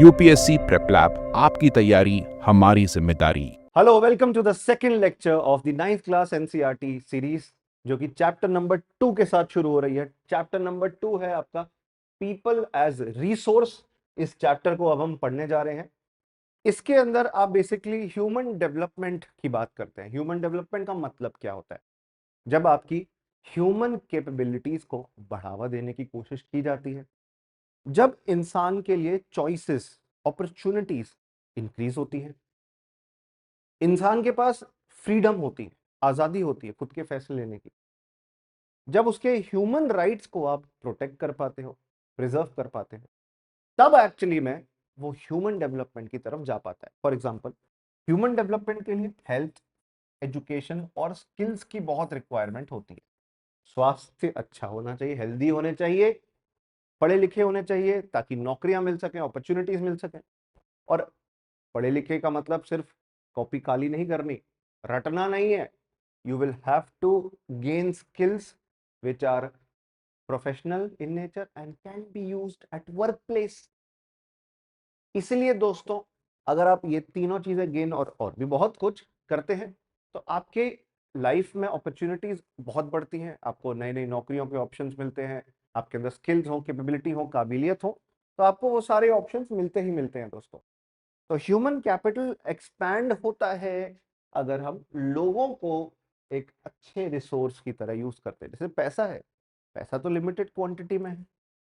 UPSC prep lab, आपकी तैयारी हमारी जिम्मेदारी। Hello, welcome to the second lecture of the 9th class NCERT series, जो कि चैप्टर नंबर 2 के साथ शुरू हो रही है। चैप्टर नंबर 2 है आपका पीपल एज रिसोर्स। इस चैप्टर को अब हम पढ़ने जा रहे हैं। इसके अंदर आप बेसिकली ह्यूमन डेवलपमेंट की बात करते हैं। ह्यूमन डेवलपमेंट का मतलब क्या होता है? जब आपकी ह्यूमन कैपेबिलिटीज को बढ़ावा देने की कोशिश की जाती है, जब इंसान के लिए चॉइसेस, अपॉर्चुनिटीज इंक्रीज होती है, इंसान के पास फ्रीडम होती है, आजादी होती है खुद के फैसले लेने की, जब उसके ह्यूमन राइट्स को आप प्रोटेक्ट कर पाते हो, प्रिजर्व कर पाते हो, तब एक्चुअली में वो ह्यूमन डेवलपमेंट की तरफ जा पाता है। फॉर एग्जांपल, ह्यूमन डेवलपमेंट के लिए हेल्थ, एजुकेशन और स्किल्स की बहुत रिक्वायरमेंट होती है। स्वास्थ्य अच्छा होना चाहिए, हेल्दी होने चाहिए, पढ़े लिखे होने चाहिए ताकि नौकरियां मिल सकें, अपॉर्चुनिटीज मिल सकें। और पढ़े लिखे का मतलब सिर्फ कॉपी काली नहीं करनी, रटना नहीं है। You will have to gain skills which are professional in nature and can be used at workplace. इसलिए दोस्तों, अगर आप ये तीनों चीजें गेन और भी बहुत कुछ करते हैं, तो आपके लाइफ में अपॉर्चुनिटीज बहुत बढ़ती हैं, आपको नई नई नौकरियों के ऑप्शंस मिलते हैं, आपके अंदर स्किल्स हो, कैपेबिलिटी हो, काबिलियत हो, तो आपको वो सारे ऑप्शंस मिलते ही मिलते हैं दोस्तों। तो ह्यूमन कैपिटल एक्सपैंड होता है अगर हम लोगों को एक अच्छे रिसोर्स की तरह यूज करते हैं। जैसे पैसा है, पैसा तो लिमिटेड क्वांटिटी में है,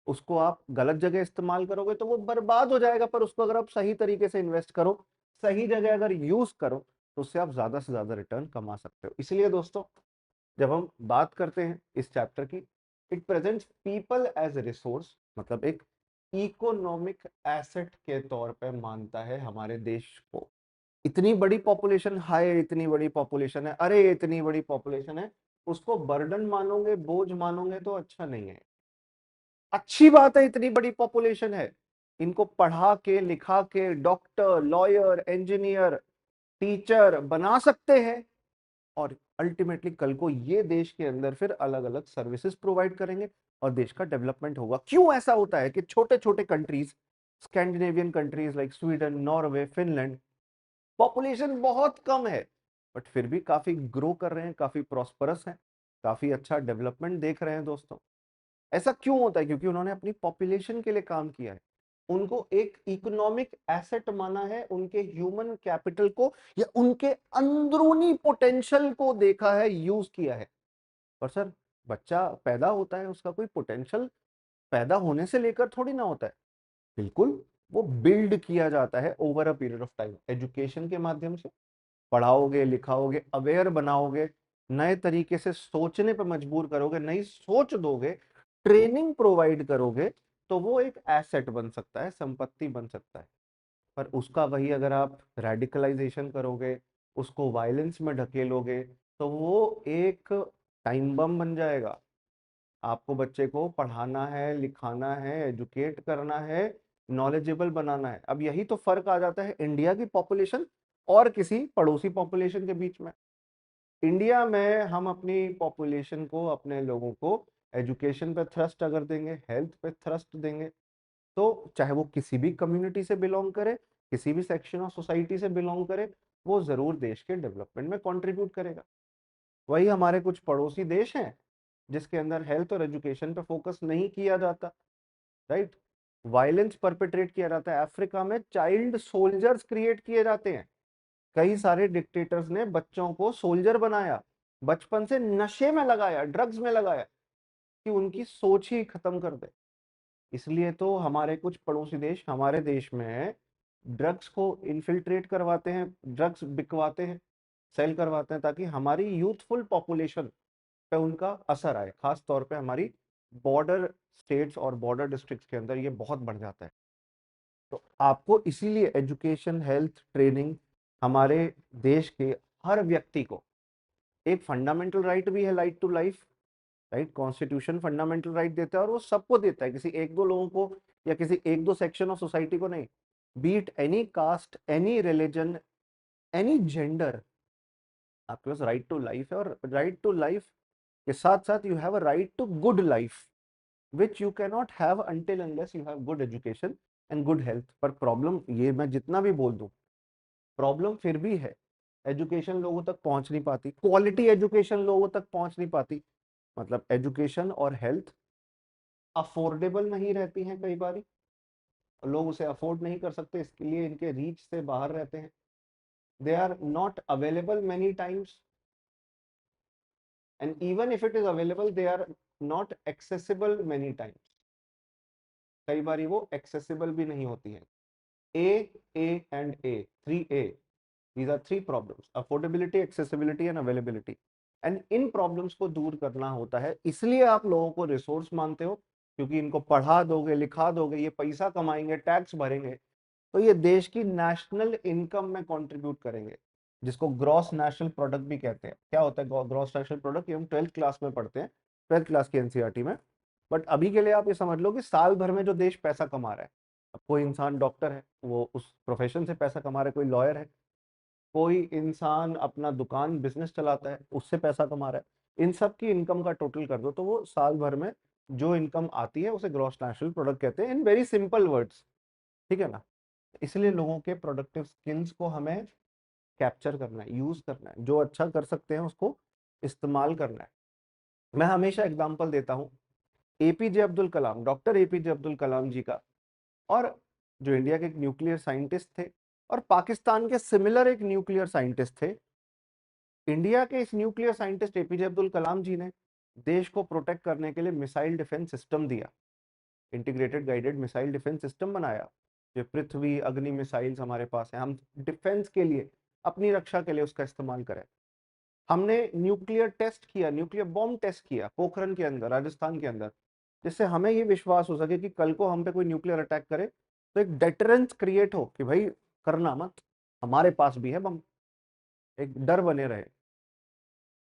उसको आप गलत जगह इस्तेमाल करोगे तो वो बर्बाद हो जाएगा। पर उसको अगर आप सही तरीके से इन्वेस्ट करो, सही जगह अगर यूज करो, तो उससे आप ज्यादा से ज्यादा रिटर्न कमा सकते हो। इसलिए दोस्तों, जब हम बात करते हैं इस चैप्टर की, it presents people as a resource, मतलब एक इकोनॉमिक एसेट के तौर पे मानता है हमारे देश को। इतनी बड़ी पॉपुलेशन, हाय इतनी बड़ी पॉपुलेशन है, अरे इतनी बड़ी पॉपुलेशन है, उसको बर्डन मानोगे, बोझ मानोगे तो अच्छा नहीं है। अच्छी बात है, इतनी बड़ी पॉपुलेशन है, इनको पढ़ा के लिखा के डॉक्टर, लॉयर, इंजीनियर, टीचर बना सकते हैं, और अल्टीमेटली कल को ये देश के अंदर फिर अलग अलग सर्विसेज प्रोवाइड करेंगे और देश का डेवलपमेंट होगा। क्यों ऐसा होता है कि छोटे छोटे countries, Scandinavian countries like Sweden, Norway, Finland, population बहुत कम है, बट फिर भी काफी ग्रो कर रहे हैं, काफी प्रॉस्परस हैं, काफी अच्छा डेवलपमेंट देख रहे हैं दोस्तों। ऐसा क्यों होता है? क्योंकि उन्होंने अपनी पॉपुलेशन के लिए काम किया है, उनको एक इकोनॉमिक एसेट माना है, उनके ह्यूमन कैपिटल को या उनके अंदरूनी पोटेंशियल को देखा है, यूज किया है। पर सर, बच्चा पैदा होता है, उसका कोई पोटेंशियल पैदा होने से लेकर थोड़ी ना होता है। बिल्कुल, वो बिल्ड किया जाता है over a period of time, education के माध्यम से। पढ़ाओगे, लिखाओगे, अवेयर बनाओगे, नए तरीके से सोचने पर मजबूर करोगे, नई सोच दोगे, ट्रेनिंग प्रोवाइड करोगे, तो वो एक एसेट बन सकता है, संपत्ति बन सकता है। पर उसका वही अगर आप रेडिकलाइजेशन करोगे, उसको वायलेंस में ढकेलोगे, तो वो एक टाइम बम बन जाएगा। आपको बच्चे को पढ़ाना है, लिखाना है, एजुकेट करना है, नॉलेजेबल बनाना है। अब यही तो फर्क आ जाता है इंडिया की पॉपुलेशन और किसी पड़ोसी पॉपुलेशन के बीच में। इंडिया में हम अपनी पॉपुलेशन को, अपने लोगों को एजुकेशन पे थ्रस्ट अगर देंगे, हेल्थ पे थ्रस्ट देंगे, तो चाहे वो किसी भी कम्युनिटी से बिलोंग करे, किसी भी सेक्शन ऑफ सोसाइटी से बिलोंग करे, वो जरूर देश के डेवलपमेंट में कंट्रीब्यूट करेगा। वही हमारे कुछ पड़ोसी देश हैं जिसके अंदर हेल्थ और एजुकेशन पे फोकस नहीं किया जाता, राइट? वायलेंस परपेट्रेट किया जाता है। अफ्रीका में चाइल्ड सोल्जर्स क्रिएट किए जाते हैं। कई सारे डिक्टेटर्स ने बच्चों को सोल्जर बनाया, बचपन से नशे में लगाया, ड्रग्स में लगाया, कि उनकी सोच ही खत्म कर दे। इसलिए तो हमारे कुछ पड़ोसी देश हमारे देश में ड्रग्स को इन्फिल्ट्रेट करवाते हैं, ड्रग्स बिकवाते हैं, सेल करवाते हैं, ताकि हमारी यूथफुल पॉपुलेशन पे उनका असर आए। खास तौर पे हमारी बॉर्डर स्टेट्स और बॉर्डर डिस्ट्रिक्ट्स के अंदर ये बहुत बढ़ जाता है। तो आपको इसीलिए एजुकेशन, हेल्थ, ट्रेनिंग, हमारे देश के हर व्यक्ति को एक फंडामेंटल राइट भी है, right to life. Right, constitution fundamental right देता है, और वो सबको देता है, किसी एक दो लोगों को या किसी एक दो सेक्शन ऑफ सोसाइटी को नहीं। Be it any caste, any religion, any gender, आपके पास राइट टू लाइफ है। और राइट टू लाइफ के साथ साथ you have a right to good life, which you cannot have until unless you have good education, and good health. पर problem ये मैं जितना भी बोल दूं, प्रॉब्लम फिर भी है, एजुकेशन लोगों तक पहुंच नहीं पाती, क्वालिटी एजुकेशन लोगों तक पहुंच नहीं पाती। मतलब एजुकेशन और हेल्थ अफोर्डेबल नहीं रहती हैं कई बार, लोग उसे अफोर्ड नहीं कर सकते, इसके लिए इनके रीच से बाहर रहते हैं। They are not available many times, and even if it is available they are not accessible many times. कई बार वो एक्सेसिबल भी नहीं होती है। A and A, 3A, these are three problems: affordability, accessibility and availability। And इन problems को दूर करना होता है, इसलिए आप लोगों को रिसोर्स मानते हो, क्योंकि इनको पढ़ा दोगे, लिखा दोगे, ये पैसा कमाएंगे, टैक्स भरेंगे, तो ये देश की नेशनल इनकम में कंट्रीब्यूट करेंगे, जिसको ग्रॉस नेशनल प्रोडक्ट भी कहते हैं। क्या होता है ग्रॉस नेशनल प्रोडक्ट? ये हम 12th क्लास में पढ़ते हैं, 12th क्लास की एनसीईआरटी में। बट अभी के लिए आप ये समझ लो कि साल भर में जो देश पैसा कमा रहा है, अब कोई इंसान डॉक्टर है, वो उस प्रोफेशन से पैसा कमा रहा है, कोई लॉयर है, कोई इंसान अपना दुकान बिजनेस चलाता है, उससे पैसा कमा रहा है, इन सब की इनकम का टोटल कर दो तो वो साल भर में जो इनकम आती है उसे ग्रॉस नेशनल प्रोडक्ट कहते हैं, इन वेरी सिंपल वर्ड्स। ठीक है ना? इसलिए लोगों के प्रोडक्टिव स्किल्स को हमें कैप्चर करना है, यूज करना है, जो अच्छा कर सकते हैं उसको इस्तेमाल करना है। मैं हमेशा एग्जांपल देता हूँ APJ Abdul Kalam, doctor APJ Abdul Kalam जी का, और जो इंडिया के एक न्यूक्लियर साइंटिस्ट थे और पाकिस्तान के सिमिलर एक न्यूक्लियर साइंटिस्ट थे। इंडिया के इस nuclear scientist APJ Abdul Kalam जी ने देश को प्रोटेक्ट करने के लिए मिसाइल डिफेंस सिस्टम दिया, integrated guided missile defence system बनाया। जो पृथ्वी अग्नि मिसाइल्स हमारे पास है, हम डिफेंस के लिए, अपनी रक्षा के लिए उसका इस्तेमाल करें। हमने न्यूक्लियर टेस्ट किया, न्यूक्लियर बॉम्ब टेस्ट किया पोखरण के अंदर, राजस्थान के अंदर, जिससे हमें ये विश्वास हो सके कि कल को हम पे कोई न्यूक्लियर अटैक करे तो एक डेटरेंस क्रिएट हो कि भाई करना मत, हमारे पास भी है बम, एक डर बने रहे।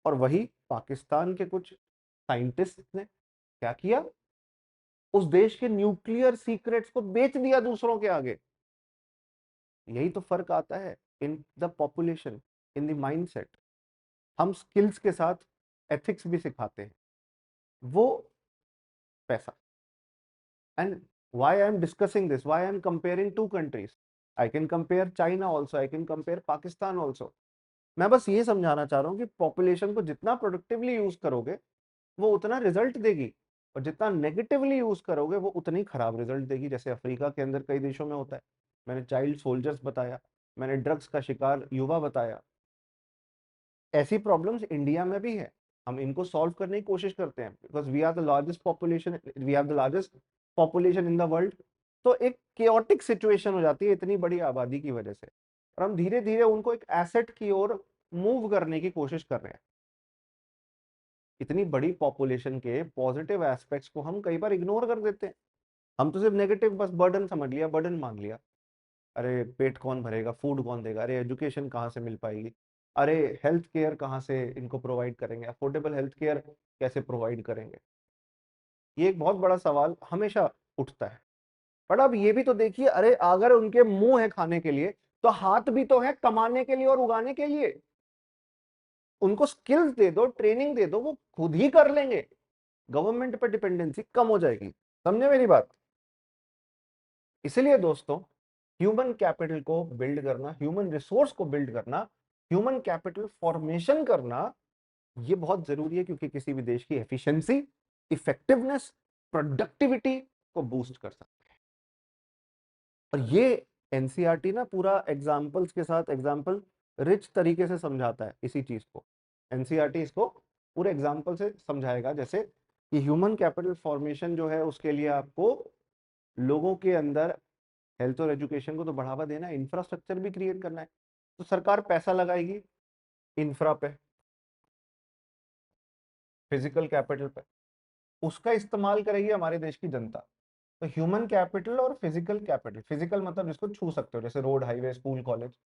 और वही पाकिस्तान के कुछ साइंटिस्ट ने क्या किया, उस देश के न्यूक्लियर सीक्रेट्स को बेच दिया दूसरों के आगे। यही तो फर्क आता है in the population, in the mindset. हम स्किल्स के साथ एथिक्स भी सिखाते हैं, वो पैसा। And why I am discussing this, why I am comparing two countries, I can compare China also, I can compare Pakistan also। मैं बस ये समझाना चाह रहा हूँ कि पॉपुलेशन को जितना प्रोडक्टिवली यूज करोगे वो उतना रिजल्ट देगी, और जितना नेगेटिवली यूज करोगे वो उतनी खराब रिजल्ट देगी। जैसे अफ्रीका के अंदर कई देशों में होता है, मैंने चाइल्ड सोल्जर्स बताया, मैंने ड्रग्स का शिकार युवा बताया। ऐसी प्रॉब्लम्स इंडिया में भी है, हम इनको सॉल्व करने की कोशिश करते हैं, because we are the largest population, we have the largest population in the world. तो एक केओटिक सिचुएशन हो जाती है इतनी बड़ी आबादी की वजह से, और हम धीरे धीरे उनको एक एसेट की ओर मूव करने की कोशिश कर रहे हैं। इतनी बड़ी पॉपुलेशन के पॉजिटिव एस्पेक्ट्स को हम कई बार इग्नोर कर देते हैं, हम तो सिर्फ नेगेटिव बस बर्डन समझ लिया, बर्डन मान लिया। अरे पेट कौन भरेगा, फूड कौन देगा, अरे एजुकेशन कहाँ से मिल पाएगी, अरे हेल्थ केयर कहाँ से इनको प्रोवाइड करेंगे, अफोर्डेबल हेल्थ केयर कैसे प्रोवाइड करेंगे। ये एक बहुत बड़ा सवाल हमेशा उठता है। पर अब ये भी तो देखिए, अरे अगर उनके मुंह है खाने के लिए, तो हाथ भी तो है कमाने के लिए और उगाने के लिए। उनको स्किल्स दे दो, ट्रेनिंग दे दो, वो खुद ही कर लेंगे, गवर्नमेंट पर डिपेंडेंसी कम हो जाएगी। समझे मेरी बात? इसलिए दोस्तों, ह्यूमन कैपिटल को बिल्ड करना, ह्यूमन रिसोर्स को बिल्ड करना, ह्यूमन कैपिटल फॉर्मेशन करना, ये बहुत जरूरी है, क्योंकि किसी भी देश की एफिशिएंसी, इफेक्टिवनेस, प्रोडक्टिविटी को बूस्ट कर सकते हैं। और ये एनसीईआरटी ना पूरा एग्जाम्पल्स के साथ, एग्जाम्पल रिच तरीके से समझाता है इसी चीज को। एनसीईआरटी इसको पूरे एग्जाम्पल से समझाएगा, जैसे कि ह्यूमन कैपिटल फॉर्मेशन जो है उसके लिए आपको लोगों के अंदर हेल्थ और एजुकेशन को तो बढ़ावा देना है, इंफ्रास्ट्रक्चर भी क्रिएट करना है। तो सरकार पैसा लगाएगी इंफ्रा पे, फिजिकल कैपिटल पे, उसका इस्तेमाल करेगी हमारे देश की जनता। तो ह्यूमन कैपिटल और फिजिकल कैपिटल, फिजिकल मतलब जिसको छू सकते हो, जैसे रोड, हाईवे, स्कूल, कॉलेज,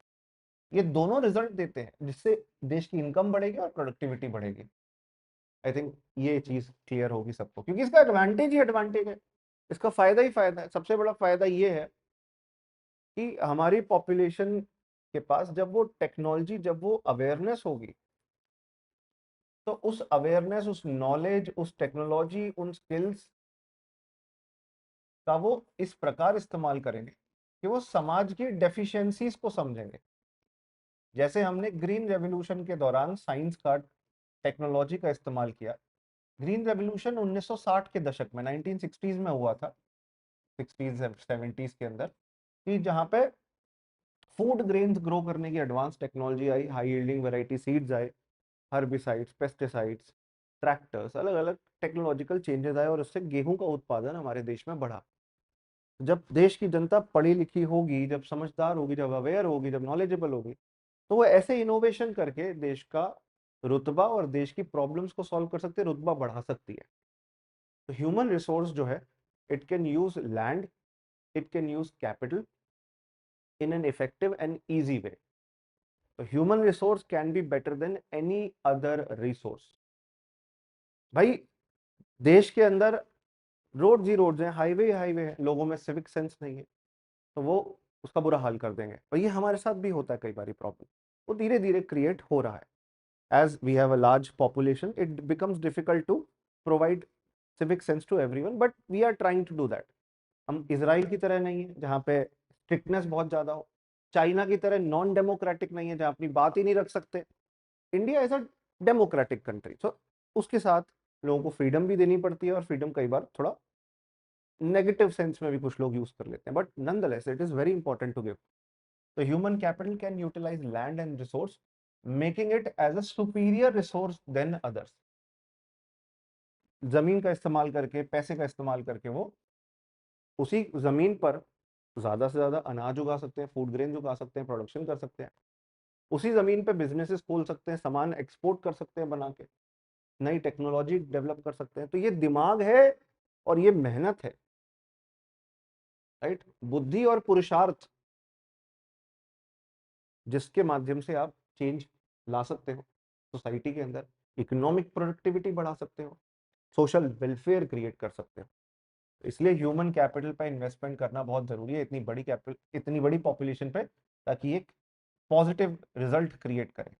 ये दोनों रिजल्ट देते हैं, जिससे देश की इनकम बढ़ेगी और प्रोडक्टिविटी बढ़ेगी। आई थिंक ये चीज क्लियर होगी सबको, क्योंकि इसका एडवांटेज ही एडवांटेज है, इसका फायदा ही फायदा है। सबसे बड़ा फायदा ये है कि हमारी पॉपुलेशन के पास जब वो टेक्नोलॉजी, जब वो अवेयरनेस होगी, तो उस अवेयरनेस, उस नॉलेज, उस टेक्नोलॉजी, उन स्किल्स का वो इस प्रकार इस्तेमाल करेंगे कि वो समाज की डेफिशिएंसीज को समझेंगे। जैसे हमने ग्रीन रेवोल्यूशन के दौरान साइंस का, टेक्नोलॉजी का इस्तेमाल किया। ग्रीन रेवोल्यूशन 1960 के दशक में, 1960s में हुआ था, 60s 70s के अंदर, कि जहाँ पे फूड ग्रेन्स ग्रो करने की एडवांस टेक्नोलॉजी आई, हाई यील्डिंग वैरायटी सीड्स आए, हर्बिसाइड्स, पेस्टिसाइड्स, ट्रैक्टर्स, अलग अलग टेक्नोलॉजिकल चेंजेस आए और उससे गेहूं का उत्पादन हमारे देश में बढ़ा। जब देश की जनता पढ़ी लिखी होगी, जब समझदार होगी, जब अवेयर होगी, जब नॉलेजेबल होगी, तो वो ऐसे इनोवेशन करके देश का रुतबा और देश की प्रॉब्लम्स को सॉल्व कर सकती है, रुतबा बढ़ा सकती है। तो ह्यूमन रिसोर्स जो है, it can use land, it can use capital in an effective and easy way. तो human resource can be better than any other resource. भाई, देश के अंदर रोड ही रोड्स हैं, हाईवे हाईवे है, लोगों में सिविक सेंस नहीं है, तो वो उसका बुरा हाल कर देंगे। और ये हमारे साथ भी होता है कई बार प्रॉब्लम, वो धीरे धीरे क्रिएट हो रहा है। As we have a large population, it becomes difficult to provide civic sense to everyone, but we are trying to do that. हम इसराइल की तरह नहीं है जहाँ पे स्ट्रिक्टनेस बहुत ज्यादा हो, चाइना की तरह नॉन डेमोक्रेटिक नहीं है जहाँ अपनी बात ही नहीं रख सकते। India is a democratic country, so उसके साथ लोगों को फ्रीडम भी देनी पड़ती है, और फ्रीडम कई बार थोड़ा नेगेटिव सेंस में भी कुछ लोग यूज कर लेते हैं, but nonetheless it is very important to give. तो human capital can utilise land and resource, making it as a superior resource than others. जमीन का इस्तेमाल करके, पैसे का इस्तेमाल करके वो उसी जमीन पर ज्यादा से ज्यादा अनाज उगा सकते हैं, फूड ग्रेन उगा सकते हैं, प्रोडक्शन कर सकते हैं, उसी जमीन पे बिजनेसेस खोल सकते हैं, सामान एक्सपोर्ट कर सकते हैं बना के, नई टेक्नोलॉजी डेवलप कर सकते हैं। तो ये दिमाग है और ये मेहनत है, राइट, बुद्धि और पुरुषार्थ, जिसके माध्यम से आप चेंज ला सकते हो सोसाइटी के अंदर, इकोनॉमिक प्रोडक्टिविटी बढ़ा सकते हो, सोशल वेलफेयर क्रिएट कर सकते हो। इसलिए ह्यूमन कैपिटल पे इन्वेस्टमेंट करना बहुत जरूरी है, इतनी बड़ी कैपिटल, इतनी बड़ी पॉपुलेशन पे, ताकि एक पॉजिटिव रिजल्ट क्रिएट करे,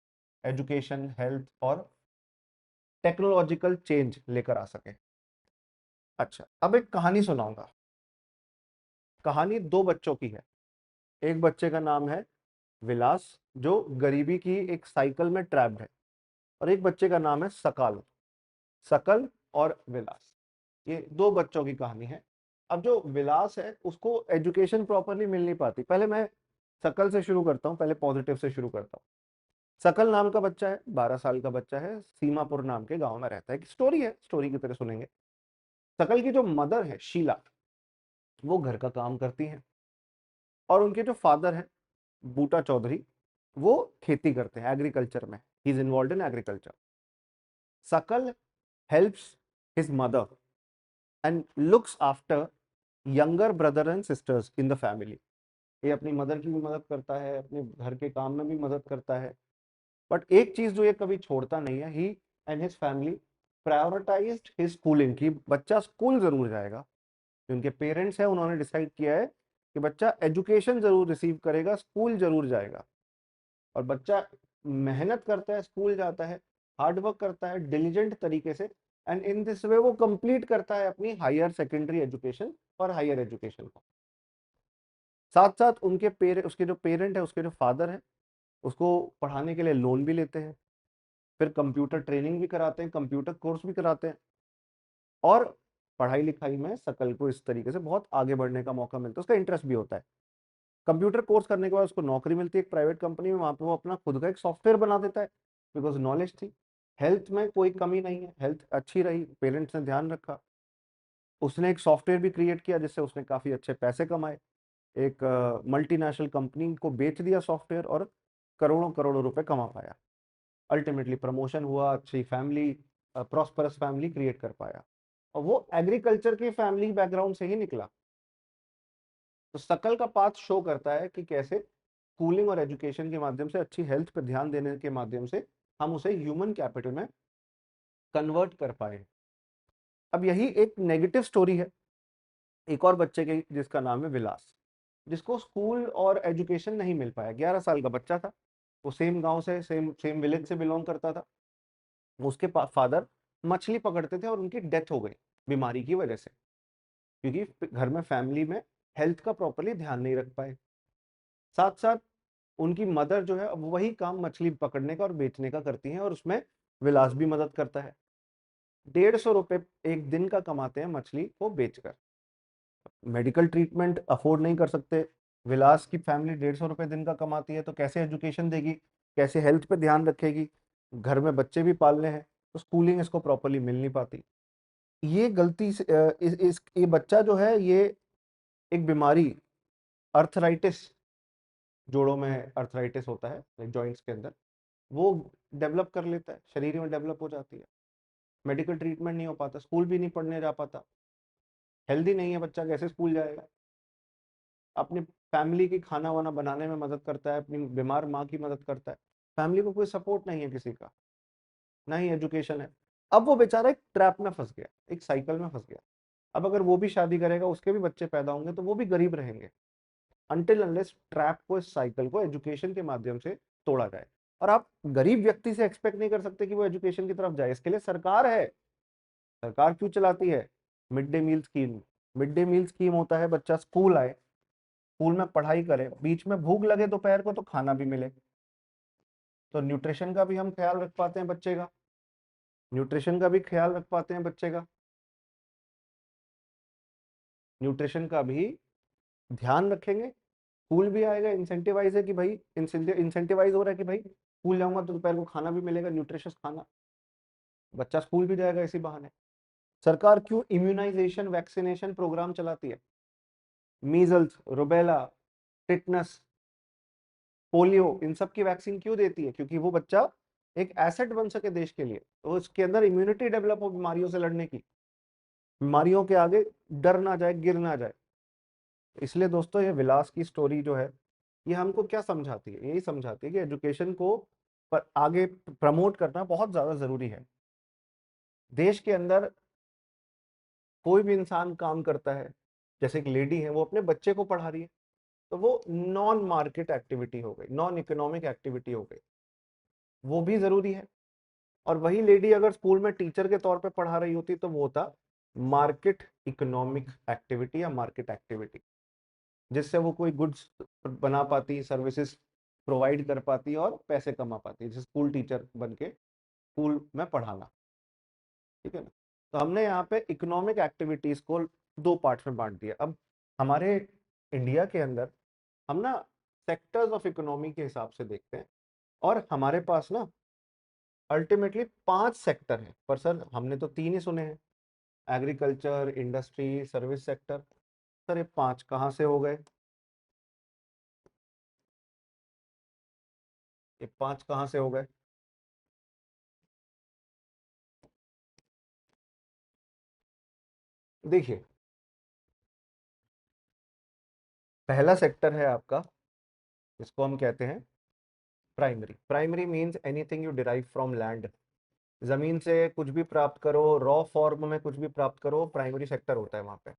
एजुकेशन, हेल्थ और टेक्नोलॉजिकल चेंज लेकर आ सके। अच्छा, अब एक कहानी सुनाऊंगा। कहानी दो बच्चों की है। एक बच्चे का नाम है विलास, जो गरीबी की एक साइकिल में ट्रैप्ड है, और एक बच्चे का नाम है सकल। सकल और विलास, ये दो बच्चों की कहानी है। अब जो विलास है उसको एजुकेशन प्रॉपरली मिल नहीं पाती। पहले मैं सकल से शुरू करता हूँ, पहले पॉजिटिव से शुरू करता हूँ। सकल नाम का बच्चा है, 12 साल का बच्चा है, सीमापुर नाम के गांव में रहता है। एक स्टोरी है, स्टोरी की तरह सुनेंगे। सकल की जो मदर है शीला, वो घर का काम करती हैं, और उनके जो फादर हैं बूटा चौधरी, वो खेती करते हैं, एग्रीकल्चर में, he is involve in agriculture. Sakal helps his mother and looks after younger brother and sisters in the family. ये अपनी मदर की भी मदद करता है, अपने घर के काम में भी मदद करता है, बट एक चीज जो ये कभी छोड़ता नहीं है, he and his family prioritised his schooling, की बच्चा स्कूल जरूर जाएगा। जो उनके पेरेंट्स हैं उन्होंने डिसाइड किया है कि बच्चा एजुकेशन जरूर रिसीव करेगा, स्कूल जरूर जाएगा। और बच्चा मेहनत करता है, स्कूल जाता है, हार्ड वर्क करता है डिलीजेंट तरीके से, एंड इन दिस वे वो कंप्लीट करता है अपनी हायर सेकेंडरी एजुकेशन और हायर एजुकेशन को। साथ साथ उसके जो पेरेंट है, उसके जो फादर है, उसको पढ़ाने के लिए लोन भी लेते हैं, फिर कंप्यूटर ट्रेनिंग भी कराते हैं, कंप्यूटर कोर्स भी कराते हैं, और पढ़ाई लिखाई में सकल को इस तरीके से बहुत आगे बढ़ने का मौका मिलता है, उसका इंटरेस्ट भी होता है। कंप्यूटर कोर्स करने के बाद उसको नौकरी मिलती है एक प्राइवेट कंपनी में, वहां पे वो अपना खुद का एक सॉफ्टवेयर बना देता है, बिकॉज नॉलेज थी। हेल्थ में कोई कमी नहीं है, हेल्थ अच्छी रही, पेरेंट्स ने ध्यान रखा, उसने एक सॉफ्टवेयर भी क्रिएट किया जिससे उसने काफी अच्छे पैसे कमाए, एक मल्टीनेशनल कंपनी को बेच दिया सॉफ्टवेयर, और करोड़ों करोड़ों रुपए कमा पाया। अल्टीमेटली प्रमोशन हुआ, अच्छी फैमिली, प्रॉस्परस फैमिली क्रिएट कर पाया, और वो एग्रीकल्चर के फैमिली बैकग्राउंड से ही निकला। तो सकल का पाथ शो करता है कि कैसे स्कूलिंग और एजुकेशन के माध्यम से, अच्छी हेल्थ पर ध्यान देने के माध्यम से, हम उसे ह्यूमन कैपिटल में कन्वर्ट कर पाए। अब यही एक नेगेटिव स्टोरी है एक और बच्चे की, जिसका नाम है विलास, जिसको स्कूल और एजुकेशन नहीं मिल पाया। 11 साल का बच्चा था, वो सेम गांव से, सेम सेम विलेज से बिलोंग करता था। उसके फादर मछली पकड़ते थे और उनकी डेथ हो गई बीमारी की वजह से। क्योंकि घर में फैमिली में हेल्थ का प्रॉपरली ध्यान नहीं रख पाए। साथ साथ उनकी मदर जो है अब वही काम मछली पकड़ने का और बेचने का करती हैं, और उसमें विलास भी मदद करता है। 150 रुपए एक दिन का कमाते हैं मछली को बेचकर। मेडिकल ट्रीटमेंट अफोर्ड नहीं कर सकते, विलास की फैमिली 150 रुपए दिन का कमाती है, तो कैसे एजुकेशन देगी, कैसे हेल्थ पे ध्यान रखेगी, घर में बच्चे भी पालने हैं, तो स्कूलिंग इसको प्रॉपरली मिल नहीं पाती। ये गलती से ये बच्चा जो है ये एक बीमारी, अर्थराइटिस, जोड़ों में अर्थराइटिस होता है जॉइंट्स के अंदर, वो डेवलप कर लेता है, शरीर में डेवलप हो जाती है। मेडिकल ट्रीटमेंट नहीं हो पाता, स्कूल भी नहीं पढ़ने जा पाता। हेल्दी नहीं है बच्चा, कैसे स्कूल जाएगा। अपनी फैमिली की खाना वाना बनाने में मदद करता है, अपनी बीमार माँ की मदद करता है। फैमिली को कोई सपोर्ट नहीं है किसी का, ना ही एजुकेशन है। अब वो बेचारा एक ट्रैप में फंस गया, एक साइकिल में फंस गया। अब अगर वो भी शादी करेगा, उसके भी बच्चे पैदा होंगे, तो वो भी गरीब रहेंगे, अनटिल अनलेस ट्रैप को, इस साइकिल को एजुकेशन के माध्यम से तोड़ा जाए। और आप गरीब व्यक्ति से एक्सपेक्ट नहीं कर सकते कि वो एजुकेशन की तरफ जाए, इसके लिए सरकार है। सरकार क्यों चलाती है? Mid day meal scheme. Mid day meal scheme होता है बच्चा स्कूल आए, स्कूल में पढ़ाई करे, बीच में भूख लगे दोपहर को तो खाना भी मिले। तो न्यूट्रिशन का भी हम ख्याल रख पाते हैं बच्चे का, न्यूट्रिशन का भी ख्याल रख पाते हैं बच्चे का, न्यूट्रिशन का भी ध्यान रखेंगे। स्कूल भी आएगा, इंसेंटिवाइज है कि भाई, इंसेंटिवाइज हो रहा है कि भाई स्कूल जाऊंगा तो दोपहर को खाना भी मिलेगा, न्यूट्रिशियस खाना, बच्चा स्कूल भी जाएगा इसी बहाने। सरकार क्यों इम्यूनाइजेशन वैक्सीनेशन प्रोग्राम चलाती है? मीजल्स, रुबेला, टिटनस, पोलियो, इन सब की वैक्सीन क्यों देती है? क्योंकि वो बच्चा एक एसेट बन सके देश के लिए, तो उसके अंदर इम्यूनिटी डेवलप हो बीमारियों से लड़ने की, बीमारियों के आगे डर ना जाए, गिर ना जाए। इसलिए दोस्तों ये विलास की स्टोरी जो है, ये हमको क्या समझाती है? यही समझाती है कि एजुकेशन को पर आगे प्रमोट करना बहुत ज्यादा जरूरी है। देश के अंदर कोई भी इंसान काम करता है, जैसे एक लेडी है वो अपने बच्चे को पढ़ा रही है, तो वो नॉन मार्केट एक्टिविटी हो गई, नॉन इकोनॉमिक एक्टिविटी हो गई, वो भी जरूरी है। और वही लेडी अगर स्कूल में टीचर के तौर पे पढ़ा रही होती तो वो होता मार्केट इकोनॉमिक एक्टिविटी या मार्केट एक्टिविटी, जिससे वो कोई गुड्स बना पाती, सर्विसेज प्रोवाइड कर पाती और पैसे कमा पाती, जैसे स्कूल टीचर बन के स्कूल में पढ़ाना। ठीक है ना? तो हमने यहाँ पे इकोनॉमिक एक्टिविटीज को दो पार्ट्स में बांट दिया। अब हमारे इंडिया के अंदर हम ना सेक्टर्स ऑफ इकोनॉमी के हिसाब से देखते हैं, और हमारे पास ना अल्टीमेटली 5 सेक्टर हैं, पर सर हमने तो 3 ही सुने हैं, agriculture, industry, service sector. Sir ये 5 कहाँ से हो गए? ये 5 कहाँ से हो गए? देखिए, पहला सेक्टर है आपका, इसको हम कहते हैं primary. Primary means anything you derive from land. जमीन से कुछ भी प्राप्त करो, रॉ फॉर्म में कुछ भी प्राप्त करो, प्राइमरी सेक्टर होता है वहां पे।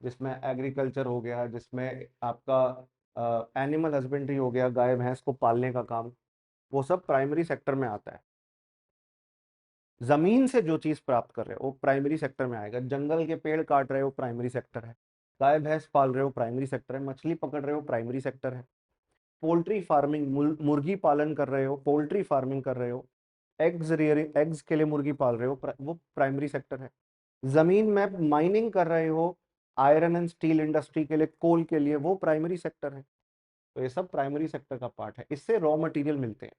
जिसमें एग्रीकल्चर हो गया, जिसमें आपका एनिमल हस्बेंड्री हो गया, गाय भैंस को पालने का काम, वो सब प्राइमरी सेक्टर में आता है। जमीन से जो चीज प्राप्त कर रहे हो वो प्राइमरी सेक्टर में आएगा। जंगल के पेड़ काट रहे हो, प्राइमरी सेक्टर है। गाय भैंस पाल रहे हो, प्राइमरी सेक्टर है। मछली पकड़ रहे हो, प्राइमरी सेक्टर है। पोल्ट्री फार्मिंग, मुर्गी पालन कर रहे हो, पोल्ट्री फार्मिंग कर रहे हो, एग्स रियरिंग, एग्स के लिए मुर्गी पाल रहे हो, वो प्राइमरी सेक्टर है। जमीन में माइनिंग कर रहे हो, आयरन एंड स्टील इंडस्ट्री के लिए, कोल के लिए, वो प्राइमरी सेक्टर है। तो ये सब प्राइमरी सेक्टर का पार्ट है। इससे रॉ मटेरियल मिलते हैं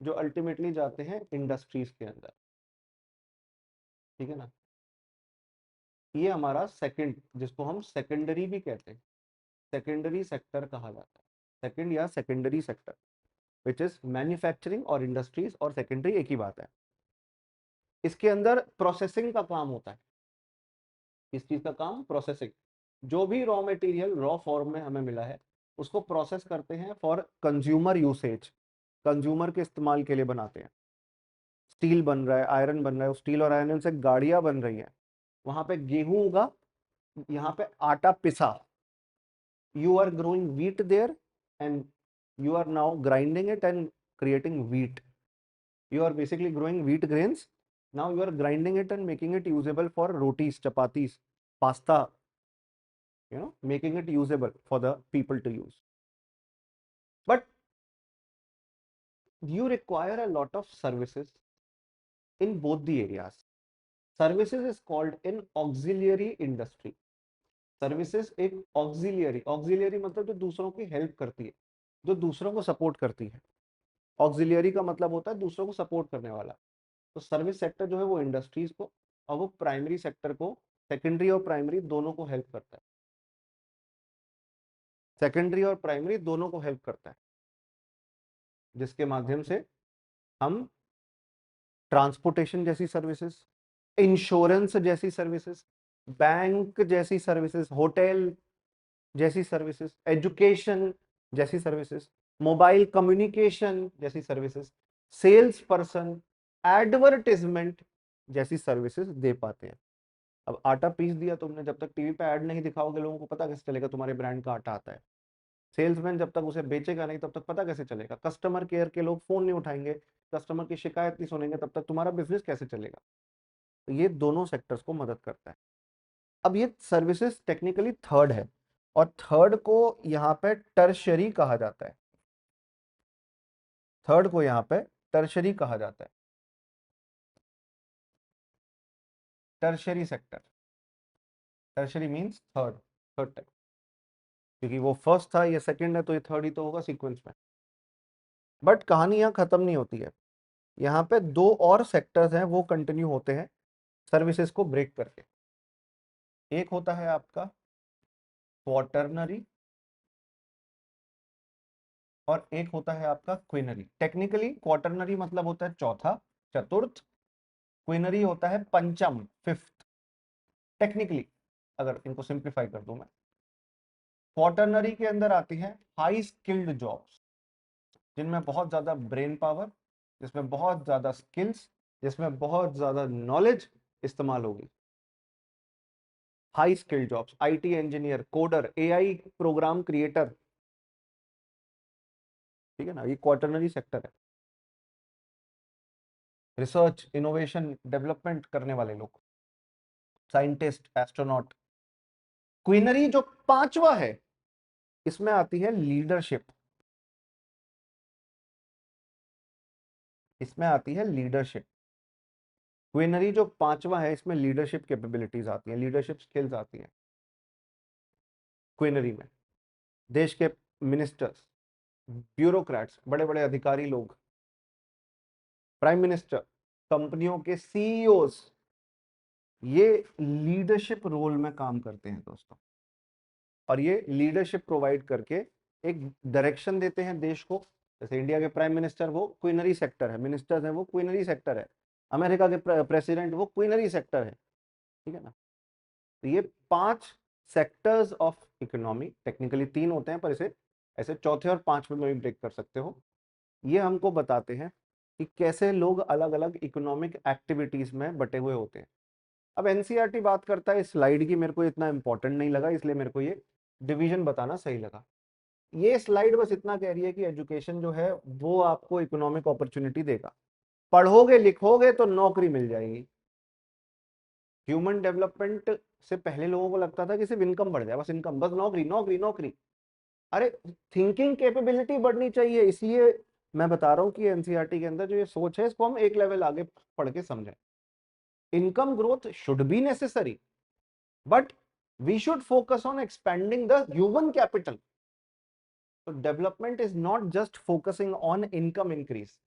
जो अल्टीमेटली जाते हैं इंडस्ट्रीज के अंदर। ठीक है ना? ये हमारा सेकंड, जिसको हम सेकेंडरी भी कहते हैं, सेकेंडरी सेक्टर कहा जाता है। सेकंड या secondary sector, which is manufacturing और इंडस्ट्रीज, और सेकेंडरी एक ही बात है। इसके अंदर प्रोसेसिंग का काम होता है। किस चीज का काम? प्रोसेसिंग। जो भी रॉ मटेरियल रॉ फॉर्म में हमें मिला है, उसको प्रोसेस करते हैं फॉर कंज्यूमर यूसेज, कंज्यूमर के इस्तेमाल के लिए बनाते हैं। स्टील बन रहा है, आयरन बन रहा है, स्टील और आयरन से गाड़ियां बन रही हैं। वहां पे गेहूं उगा, यहाँ पे आटा पिसा, you are growing wheat there, and you are now grinding it and creating wheat. You are basically growing wheat grains. Now you are grinding it and making it usable for rotis, chapatis, pasta, making it usable for the people to use. But you require a lot of services in both the areas. Services is called an auxiliary industry. Services एक auxiliary मतलब जो दूसरों की help करती है, जो दूसरों को सपोर्ट करती है. ऑक्सिलियरी का मतलब होता है दूसरों को सपोर्ट करने वाला. तो सर्विस सेक्टर जो है वो इंडस्ट्रीज को और वो प्राइमरी सेक्टर को, सेकेंडरी और प्राइमरी दोनों को हेल्प करता है. सेकेंडरी और प्राइमरी दोनों को हेल्प करता है, जिसके माध्यम से हम ट्रांसपोर्टेशन जैसी सर्विसेज, इंश्योरेंस जैसी सर्विसेज, बैंक जैसी सर्विसेज, होटल जैसी सर्विसेज, एजुकेशन जैसी सर्विसेज, मोबाइल कम्युनिकेशन जैसी सर्विसेज, सेल्स पर्सन, एडवर्टाइजमेंट जैसी सर्विसेज दे पाते हैं. अब आटा पीस दिया तुमने, जब तक टीवी पे ऐड नहीं दिखाओगे लोगों को पता कैसे चलेगा तुम्हारे ब्रांड का आटा आता है. सेल्समैन जब तक उसे बेचेगा नहीं तब तक पता कैसे चलेगा. कस्टमर केयर के लोग फोन नहीं उठाएंगे, कस्टमर की शिकायत नहीं सुनेंगे, तब तक तुम्हारा बिजनेस कैसे चलेगा. तो ये दोनों सेक्टर्स को मदद करता है. अब ये सर्विसेज टेक्निकली थर्ड है, और थर्ड को यहाँ पे टर्शरी कहा जाता है. थर्ड को यहाँ पे टर्शरी कहा जाता है. Tertiary sector, tertiary means third, third type. क्योंकि वो फर्स्ट था, ये सेकंड है, तो ये थर्ड ही तो होगा सीक्वेंस में. बट कहानी यहाँ खत्म नहीं होती है. यहाँ पे दो और सेक्टर्स हैं, वो कंटिन्यू होते हैं सर्विसेज को ब्रेक करके. एक होता है आपका क्वार्टरनरी और एक होता है आपका क्विनरी. टेक्निकली क्वार्टरनरी मतलब होता है चौथा, चतुर्थ. क्विनरी होता है पंचम, फिफ्थ. टेक्निकली अगर इनको सिंप्लीफाई कर दूं मैं, क्वार्टरनरी के अंदर आती है हाई स्किल्ड जॉब्स, जिनमें बहुत ज्यादा ब्रेन पावर, जिसमें बहुत ज्यादा स्किल्स, जिसमें बहुत ज्यादा नॉलेज इस्तेमाल होगी. High skilled jobs, IT engineer, coder, AI programme creator. ठीक है ना, ये क्वार्टरनरी सेक्टर है. रिसर्च, इनोवेशन, डेवलपमेंट करने वाले लोग, साइंटिस्ट, एस्ट्रोनॉट. क्वीनरी जो पांचवा है, इसमें आती है लीडरशिप. इसमें आती है लीडरशिप. क्वीनरी जो पांचवा है, इसमें लीडरशिप कैपेबिलिटीज आती हैं, लीडरशिप स्किल्स आती हैं. क्वीनरी में देश के मिनिस्टर्स, ब्यूरोक्रेट्स, बड़े बड़े अधिकारी लोग, प्राइम मिनिस्टर, कंपनियों के सीईओज, ये लीडरशिप रोल में काम करते हैं दोस्तों. और ये लीडरशिप प्रोवाइड करके एक डायरेक्शन देते हैं देश को. जैसे इंडिया के प्राइम मिनिस्टर वो क्वीनरी सेक्टर है, मिनिस्टर्स हैं वो क्वीनरी सेक्टर है, अमेरिका के प्रेसिडेंट वो क्वीनरी सेक्टर है. ठीक है ना. तो ये 5 सेक्टर्स ऑफ इकोनॉमी, टेक्निकली 3 होते हैं पर इसे ऐसे चौथे और पांचवें में भी ब्रेक कर सकते हो. ये हमको बताते हैं कि कैसे लोग अलग अलग इकोनॉमिक एक्टिविटीज में बटे हुए होते हैं. अब एनसीईआरटी बात करता है, इस स्लाइड की मेरे को इतना इंपॉर्टेंट नहीं लगा, इसलिए मेरे को ये डिवीजन बताना सही लगा. ये स्लाइड बस इतना कह रही है कि एजुकेशन जो है वो आपको इकोनॉमिक अपॉर्चुनिटी देगा. पढ़ोगे लिखोगे तो नौकरी मिल जाएगी. ह्यूमन डेवलपमेंट से पहले लोगों को लगता था कि सिर्फ इनकम बढ़ जाए, बस इनकम, बस नौकरी नौकरी नौकरी. अरे थिंकिंग कैपेबिलिटी बढ़नी चाहिए. इसलिए मैं बता रहा हूँ कि एनसीईआरटी के अंदर जो ये सोच है, इसको हम एक लेवल आगे पढ़ के समझें. Income growth should be necessary, but we should focus on expanding the human capital. So development is not just focusing on income increase,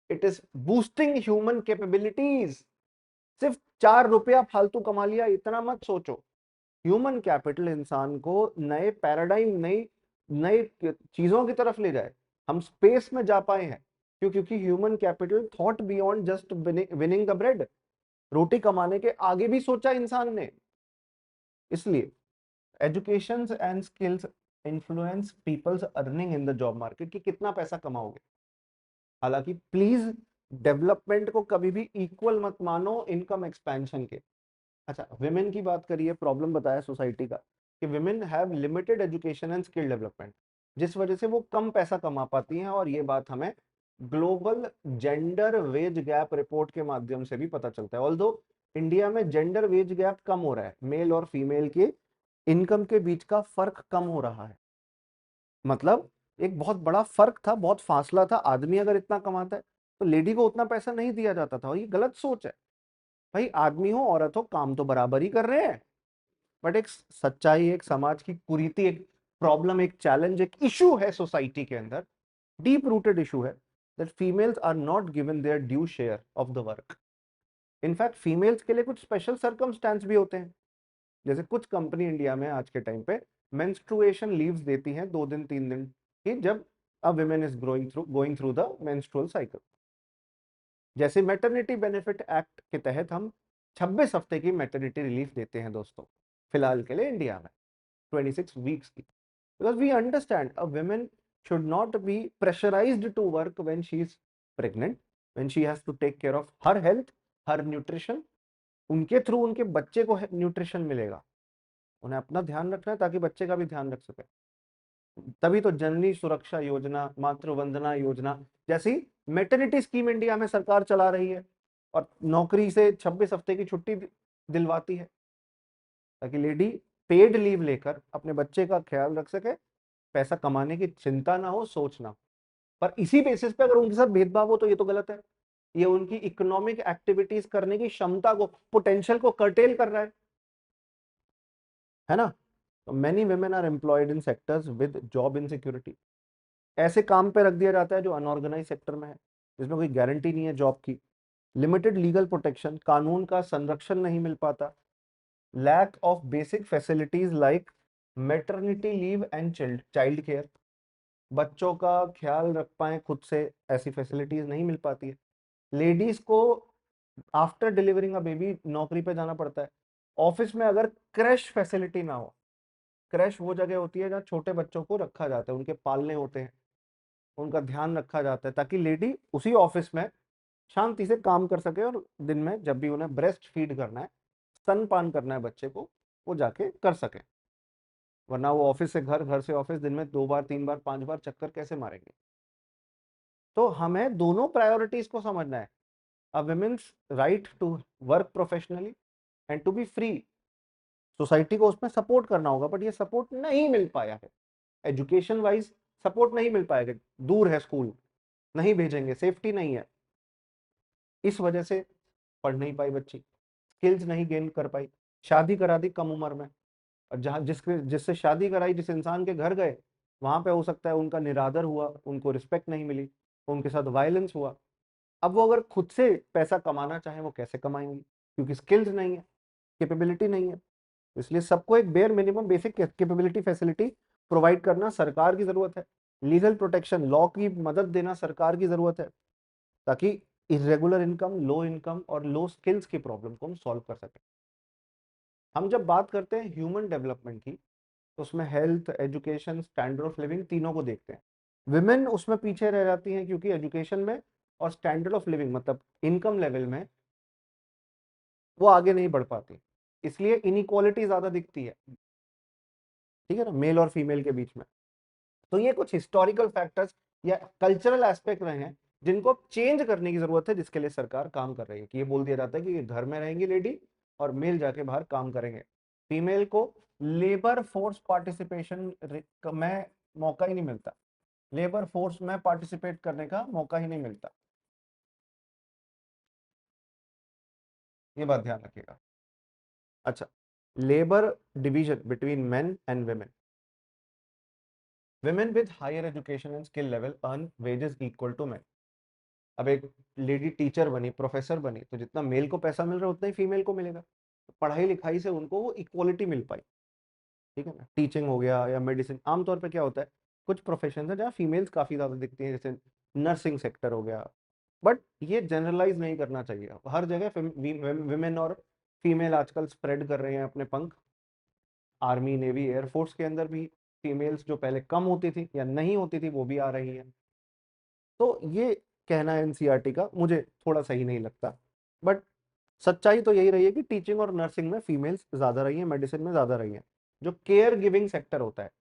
it is boosting human capabilities. सिर्फ 4 रुपया फालतू कमा लिया इतना मत सोचो. ह्यूमन कैपिटल इंसान को नए पैराडाइम, नई नई चीजों की तरफ ले जाए. हम स्पेस में जा पाए हैं क्यों? क्योंकि human capital thought beyond just winning the bread. रोटी कमाने के आगे भी सोचा इंसान ने. इसलिए education and skills influence people's earning in the job market, कि कितना पैसा कमाओगे. हालांकि प्लीज डेवलपमेंट को कभी भी इक्वल मत मानो इनकम एक्सपेंशन के. अच्छा, विमेन की बात करिए, प्रॉब्लम बताया सोसाइटी का कि women have limited education and skill development, जिस वजह से वो कम पैसा कमा पाती हैं. और ये बात हमें global gender veg gap report के माध्यम से भी पता चलता है. ऑल्दो इंडिया में जेंडर वेज गैप कम हो रहा है, मेल और फीमेल के इनकम के बीच का फर्क कम हो रहा है। मतलब एक बहुत बड़ा फर्क था, बहुत फासला था। आदमी अगर इतना कमाता है तो लेडी को उतना पैसा नहीं दिया जाता था, और ये गलत सोच है। भाई आदमी हो औरत हो, काम तो बराबर ही कर रहे हैं। बट एक सच्चाई, एक समाज की कुरीति, एक प्रॉब्लम, एक चैलेंज, एक इशू है सोसाइटी के अंदर, डीप रूटेड इशू है, that females are not given their due share of the work. In fact females के लिए कुछ स्पेशल सर्कमस्टेंस भी होते हैं। जैसे कुछ कंपनी इंडिया में आज के टाइम पे मेंस्ट्रुएशन लीव्स देती हैं, 2 दिन 3 दिन की, जब a women is going through the menstrual cycle. जैसे मैटरनिटी बेनिफिट एक्ट के तहत हम 26 हफ्ते की मैटरनिटी रिलीफ देते हैं दोस्तों, फिलहाल के लिए इंडिया में 26 वीक्स की। Because we understand a women should not be pressurized to work when she is pregnant, when she has to take care of her health, her nutrition। उनके थ्रू उनके बच्चे को न्यूट्रिशन मिलेगा, उन्हें अपना ध्यान रखना है ताकि बच्चे का भी ध्यान रख सके। तभी तो जननी सुरक्षा योजना, मातृ वंदना योजना जैसी मेटर्निटी स्कीम इंडिया में सरकार चला रही है, और नौकरी से 26 हफ्ते की छुट्टी दिलवाती है, ताकि लेडी पेड लीव लेकर अपने बच्चे का ख्याल रख सके, पैसा कमाने की चिंता ना हो, सोच ना हो। पर इसी बेसिस पे अगर उनके साथ भेदभाव हो तो ये तो गलत है। ये उनकी इकोनॉमिक एक्टिविटीज करने की क्षमता को, पोटेंशियल को कर्टेल कर रहा है ना। तो many women are employed in sectors with job insecurity. ऐसे काम पे रख दिया जाता है जो अनऑर्गेनाइज सेक्टर में है, जिसमें कोई गारंटी नहीं है जॉब की। लिमिटेड लीगल प्रोटेक्शन, कानून का संरक्षण नहीं मिल पाता। Lack of basic facilities like maternity leave and child care, बच्चों का ख्याल रख पाए खुद से, ऐसी फैसिलिटीज नहीं मिल पाती है। लेडीज को आफ्टर डिलीवरिंग अ बेबी नौकरी पे जाना पड़ता है। ऑफिस में अगर क्रैश फैसिलिटी ना हो, क्रैश वो जगह होती है जहाँ छोटे बच्चों को रखा जाता है, उनके पालने होते हैं, उनका ध्यान रखा जाता है, ताकि लेडी उसी ऑफिस में शांति से काम कर सके, और दिन में जब भी उन्हें ब्रेस्ट फीड करना है, स्तनपान करना है बच्चे को, वो जाके कर सके। वरना वो ऑफिस से घर, घर से ऑफिस, दिन में 2 बार 3 बार 5 बार चक्कर कैसे मारेंगे। तो हमें दोनों प्रायोरिटीज को समझना है। A women's right to work professionally and to be free. Society को उसमें सपोर्ट करना होगा, बट ये सपोर्ट नहीं मिल पाया है। एजुकेशन वाइज सपोर्ट नहीं मिल पाएगा, दूर है स्कूल, नहीं भेजेंगे, सेफ्टी नहीं है, इस वजह से पढ़ नहीं पाई बच्ची, स्किल्स नहीं गेन कर पाई, शादी करा दी कम उम्र में। और जहाँ जिससे शादी कराई, जिस इंसान के घर गए, वहां पे हो सकता है उनका निरादर हुआ, उनको रिस्पेक्ट नहीं मिली, उनके साथ वायलेंस हुआ। अब वो अगर खुद से पैसा कमाना चाहे, वो कैसे कमाएंगी, क्योंकि स्किल्स नहीं है, कैपेबिलिटी नहीं है। इसलिए सबको एक bare minimum basic capability facility provide करना सरकार की जरूरत है। लीगल प्रोटेक्शन, लॉ की मदद देना सरकार की जरूरत है, ताकि इरेगुलर इनकम, लो इनकम और लो स्किल्स की प्रॉब्लम को हम सॉल्व कर सकें। हम जब बात करते हैं ह्यूमन डेवलपमेंट की, तो उसमें health, education, standard of living तीनों को देखते हैं। विमेन उसमें पीछे रह जाती हैं, क्योंकि एजुकेशन में और स्टैंडर्ड ऑफ लिविंग मतलब इनकम लेवल में वो आगे नहीं बढ़ पाती, इसलिए इनइक्वालिटी ज्यादा दिखती है, ठीक है ना, मेल और फीमेल के बीच में। तो ये कुछ हिस्टोरिकल फैक्टर्स या कल्चरल एस्पेक्ट रहे हैं, जिनको चेंज करने की जरूरत है, जिसके लिए सरकार काम कर रही है। कि ये बोल दिया जाता है कि घर में रहेंगी लेडी और मेल जाके बाहर काम करेंगे। फीमेल को लेबर फोर्स पार्टिसिपेशन में मौका ही नहीं मिलता, लेबर फोर्स में पार्टिसिपेट करने का मौका ही नहीं मिलता, ये बात ध्यान रखिएगा। अच्छा, labour division between main and women. women with higher education and skill level earn wages equal to men। अब एक लेडी टीचर बनी, प्रोफेसर बनी, तो जितना मेल को पैसा मिल रहा है उतना ही फीमेल को मिलेगा। तो पढ़ाई लिखाई से उनको वो इक्वलिटी मिल पाई, ठीक है ना। टीचिंग हो गया या मेडिसिन, आमतौर पे क्या होता है, कुछ प्रोफेशन है जहाँ फीमेल्स काफी ज्यादा दिखती हैं, जैसे नर्सिंग सेक्टर हो गया। बट ये जनरलाइज नहीं करना चाहिए, हर जगह विमेन और फीमेल आजकल स्प्रेड कर रहे हैं अपने पंख। आर्मी, नेवी, एयरफोर्स के अंदर भी फीमेल्स जो पहले कम होती थी या नहीं होती थी, वो भी आ रही है। तो ये कहना है एनसीईआरटी का मुझे थोड़ा सही नहीं लगता। बट सच्चाई तो यही रही है कि टीचिंग और नर्सिंग में फीमेल्स ज्यादा रही हैं, मेडिसिन में ज्यादा रही हैं, जो केयर गिविंग सेक्टर होता है।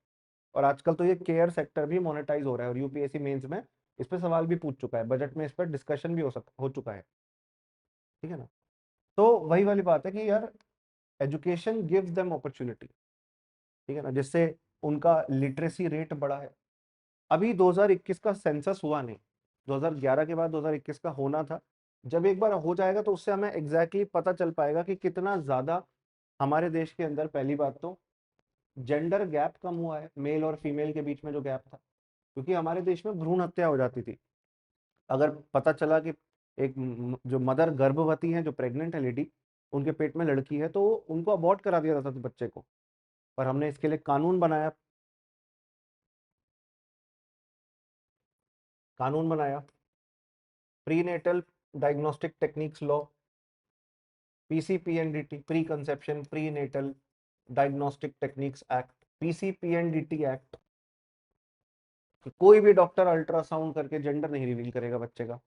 और आजकल तो ये केयर सेक्टर भी मोनेटाइज हो रहा है, और यूपीएससी मेंस में इस पर सवाल भी पूछ चुका है, बजट में इस पर डिस्कशन भी हो चुका है, ठीक है ना। तो वही वाली बात है कि यार, एजुकेशन गिव्स देम अपॉर्चुनिटी, ठीक है ना, जिससे उनका लिटरेसी रेट बढ़ा है। अभी 2021 का सेंसस हुआ नहीं, 2011 के बाद 2021 का होना था। जब एक बार हो जाएगा तो उससे हमें एग्जैक्टली पता चल पाएगा कि कितना ज्यादा हमारे देश के अंदर, पहली बात तो जेंडर गैप कम हुआ है, मेल और फीमेल के बीच में जो गैप था, क्योंकि हमारे देश में भ्रूण हत्या हो जाती थी। अगर पता चला कि एक जो मदर गर्भवती है, जो प्रेग्नेंट है लेडी, उनके पेट में लड़की है, तो उनको अबॉर्ट करा दिया जाता था बच्चे को। पर हमने इसके लिए कानून बनाया, prenatal diagnostic techniques law, PCPNDT, pre conception pre natal diagnostic techniques act, PCPNDT act, कि कोई भी डॉक्टर अल्ट्रासाउंड करके जेंडर नहीं रिवील करेगा बच्चे का,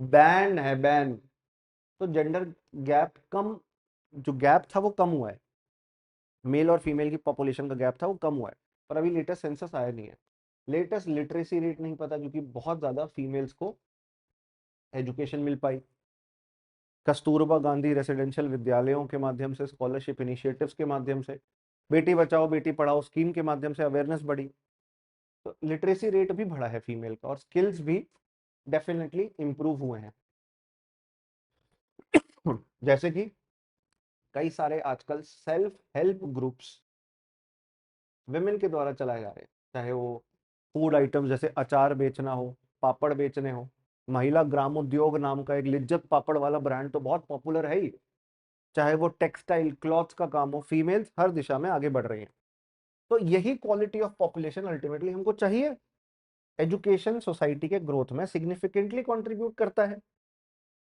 बैन है, बैन। तो जेंडर गैप कम, जो गैप था वो कम हुआ है, मेल और फीमेल की पॉपुलेशन का गैप था वो कम हुआ है। पर अभी लेटेस्ट सेंसस आया नहीं है, लेटेस्ट लिटरेसी रेट नहीं पता, क्योंकि बहुत ज्यादा फीमेल्स को एजुकेशन मिल पाई। कस्तूरबा गांधी रेसिडेंशियल विद्यालयों के माध्यम से, स्कॉलरशिप इनिशिएटिव्स के माध्यम से, बेटी बचाओ बेटी पढ़ाओ स्कीम के माध्यम से अवेयरनेस बढ़ी, तो लिटरेसी रेट भी बढ़ा है फीमेल का, और स्किल्स भी डेफिनेटली इंप्रूव हुए हैं। जैसे कि कई सारे आजकल सेल्फ हेल्प ग्रुप्स विमेन के द्वारा चलाए जा रहे हैं, चाहे वो फूड आइटम जैसे अचार बेचना हो, पापड़ बेचने हो। महिला ग्रामोद्योग नाम का एक लिज्जत पापड़ वाला ब्रांड तो बहुत पॉपुलर है ही। चाहे वो टेक्सटाइल क्लॉथ्स का काम हो, फीमेल्स हर दिशा में आगे बढ़ रही हैं। तो यही क्वालिटी ऑफ पॉपुलेशन अल्टीमेटली हमको चाहिए। एजुकेशन सोसाइटी के ग्रोथ में सिग्निफिकेंटली कंट्रीब्यूट करता है,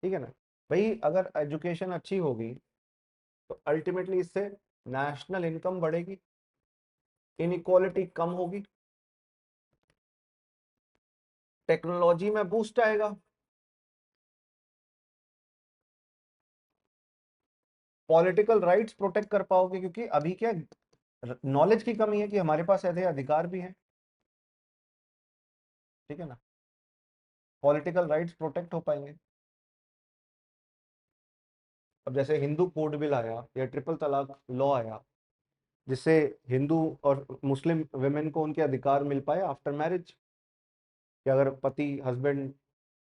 ठीक है ना भाई। अगर एजुकेशन अच्छी होगी तो अल्टीमेटली इससे नेशनल इनकम बढ़ेगी, इनइक्वालिटी कम होगी, टेक्नोलॉजी में बूस्ट आएगा, पॉलिटिकल राइट्स प्रोटेक्ट कर पाओगे, क्योंकि अभी क्या नॉलेज की कमी है कि हमारे पास ऐसे अधिकार भी हैं, ठीक है ना, पॉलिटिकल राइट्स प्रोटेक्ट हो पाएंगे। अब जैसे हिंदू कोड बिल आया या ट्रिपल तलाक लॉ आया, जिससे हिंदू और मुस्लिम वेमेन को उनके अधिकार मिल पाए आफ्टर मैरिज, कि अगर पति हस्बैंड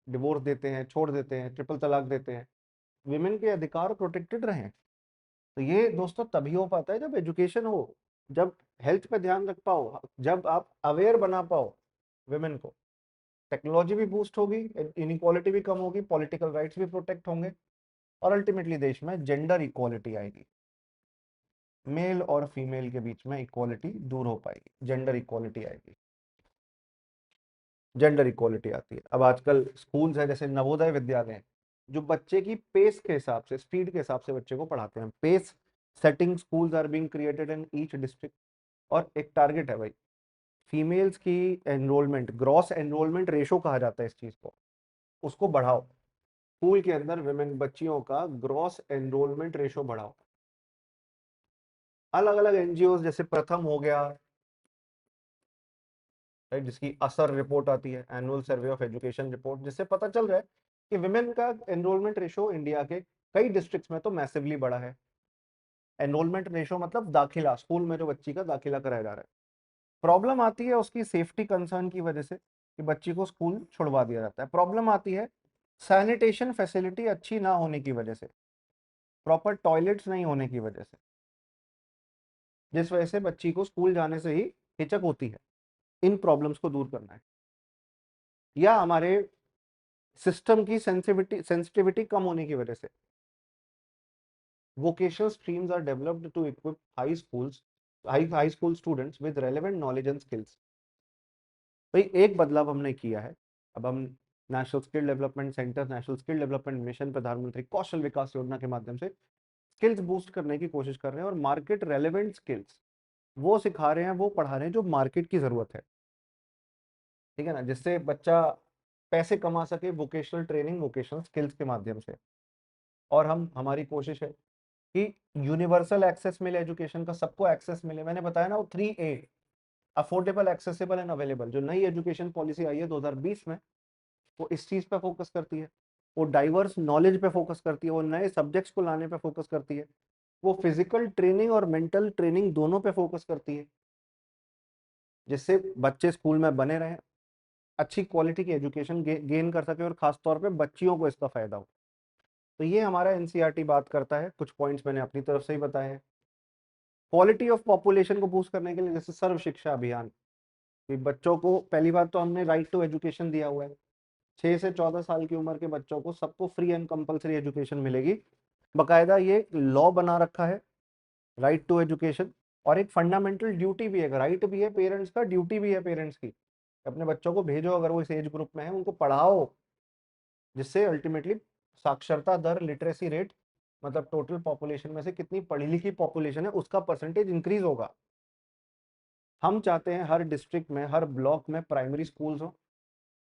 डिवोर्स देते हैं, छोड़ देते हैं, ट्रिपल तलाक देते हैं, विमेन के अधिकार प्रोटेक्टेड रहें। तो ये दोस्तों तभी हो पाता है जब एजुकेशन हो, जब हेल्थ पे ध्यान रख पाओ, जब आप अवेयर बना पाओ विमेन को, टेक्नोलॉजी भी बूस्ट होगी, इनइक्वालिटी भी कम होगी, पॉलिटिकल राइट्स भी प्रोटेक्ट होंगे, और अल्टीमेटली देश में जेंडर इक्वालिटी आएगी, मेल और फीमेल के बीच में इक्वालिटी दूर हो पाएगी, जेंडर इक्वालिटी आएगी, जेंडर इक्वालिटी आती है। अब आजकल स्कूल्स है जैसे नवोदय विद्यालय हैं, जो बच्चे की पेस के हिसाब से, स्पीड के हिसाब से बच्चे को पढ़ाते हैं। Pace setting schools are being created in each district, और एक टारगेट है भाई, फीमेल्स की एनरोलमेंट, ग्रॉस एनरोलमेंट रेशो कहा जाता है इस चीज को, उसको बढ़ाओ। स्कूल के अंदर विमेन बच्चियों का ग्रॉस एनरोलमेंट रेशो बढ़ाओ। अलग अलग एनजीओ जैसे प्रथम हो गया, राइट, जिसकी असर रिपोर्ट आती है, annual survey of education report, जिससे पता चल रहा है कि विमेन का एनरोलमेंट रेशो इंडिया के कई डिस्ट्रिक्ट्स में तो मैसिवली बढ़ा है। एनरोलमेंट रेशो मतलब दाखिला, स्कूल में जो बच्ची का दाखिला कराया जा रहा है। प्रॉब्लम आती है उसकी सेफ्टी कंसर्न की वजह से, कि बच्ची को स्कूल छुड़वा दिया जाता है। प्रॉब्लम आती है सैनिटेशन फैसिलिटी अच्छी ना होने की वजह से, प्रॉपर टॉयलेट्स नहीं होने की वजह से, जिस वजह से बच्ची को स्कूल जाने से ही हिचक होती है। इन प्रॉब्लम्स को दूर करना है, या हमारे सिस्टम की सेंसिटिविटी कम होने की वजह से vocational streams are developed to equip high school students with relevant knowledge and skills। भाई एक बदलाव हमने किया है, अब हम national skill development centre, national skill development mission, प्रधानमंत्री कौशल विकास योजना के माध्यम से स्किल्स बूस्ट करने की कोशिश कर रहे हैं, और मार्केट रेलेवेंट स्किल्स वो सिखा रहे हैं, वो पढ़ा रहे हैं जो मार्केट की जरूरत है, ठीक है ना, जिससे बच्चा पैसे कमा सके वोकेशनल ट्रेनिंग, वोकेशनल स्किल्स के माध्यम से। और हमारी कोशिश है कि यूनिवर्सल एक्सेस मिले एजुकेशन का, सबको एक्सेस मिले। मैंने बताया ना वो 3A, affordable, accessible and available, जो नई एजुकेशन पॉलिसी आई है 2020 में, वो इस चीज पे फोकस करती है, वो डाइवर्स नॉलेज पे फोकस करती है, वो नए सब्जेक्ट्स को लाने पे फोकस करती है, वो फिजिकल ट्रेनिंग और मेंटल ट्रेनिंग दोनों पे फोकस करती है, जिससे बच्चे स्कूल में बने रहें, अच्छी क्वालिटी की एजुकेशन गेन कर सके और खासतौर पे बच्चियों को इसका फायदा हो। तो ये हमारा एनसीईआरटी बात करता है, कुछ पॉइंट्स मैंने अपनी तरफ से ही बताए हैं। क्वालिटी ऑफ पॉपुलेशन को बूस्ट करने के लिए जैसे सर्व शिक्षा अभियान, कि बच्चों को पहली बात तो हमने राइट टू एजुकेशन दिया हुआ है, 6 से 14 साल की उम्र के बच्चों को सबको फ्री एंड कंपलसरी एजुकेशन मिलेगी। बकायदा ये लॉ बना रखा है, राइट टू एजुकेशन, और एक फंडामेंटल ड्यूटी भी है, राइट भी है पेरेंट्स का, ड्यूटी भी है पेरेंट्स की। अपने बच्चों को भेजो, अगर वो इस एज ग्रुप में है उनको पढ़ाओ, जिससे अल्टीमेटली साक्षरता दर, लिटरेसी रेट, मतलब टोटल पॉपुलेशन में से कितनी पढ़ी लिखी पॉपुलेशन है उसका परसेंटेज इंक्रीज होगा। हम चाहते हैं हर डिस्ट्रिक्ट में, हर ब्लॉक में प्राइमरी स्कूल्स हो,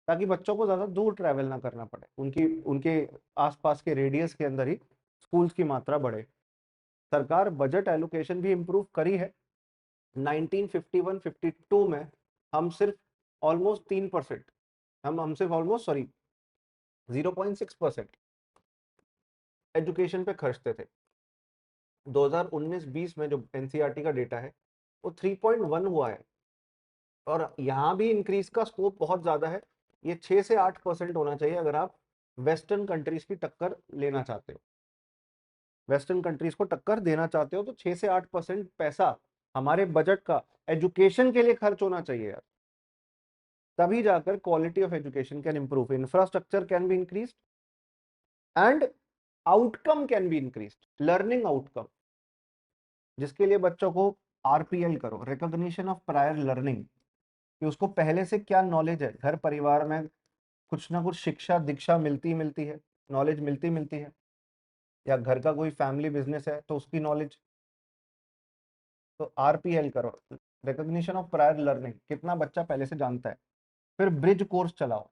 ताकि बच्चों को ज़्यादा दूर ट्रैवल ना करना पड़े, उनकी उनके आसपास के रेडियस के अंदर ही स्कूल्स की मात्रा बढ़े। सरकार बजट एलोकेशन भी इम्प्रूव करी है। 1951-52 में हम सिर्फ ऑलमोस्ट 3%, हम सिर्फ ऑलमोस्ट, सॉरी, 0.6% एजुकेशन पे खर्चते थे। 2019-20 में जो एनसीईआरटी का डेटा है वो 3.1 हुआ है, और यहाँ भी इंक्रीज का स्कोप बहुत ज्यादा है। ये 6 से 8% होना चाहिए अगर आप वेस्टर्न कंट्रीज की टक्कर लेना चाहते हो, वेस्टर्न कंट्रीज को टक्कर देना चाहते हो, तो 6 से 8% पैसा हमारे बजट का एजुकेशन के लिए खर्च होना चाहिए यार। तभी जाकर quality of education can improve, infrastructure can be increase and outcome can be increase, learning outcome, जिसके लिए बच्चों को आरपीएल करो, रिकॉग्निशन ऑफ प्रायर लर्निंग, कि उसको पहले से क्या नॉलेज है, घर परिवार में कुछ ना कुछ शिक्षा दीक्षा मिलती है, नॉलेज मिलती है, या घर का कोई फैमिली बिजनेस है तो उसकी नॉलेज, तो आरपीएल करो, रिकॉग्निशन ऑफ प्रायर लर्निंग, कितना बच्चा पहले से जानता है। फिर ब्रिज कोर्स चलाओ,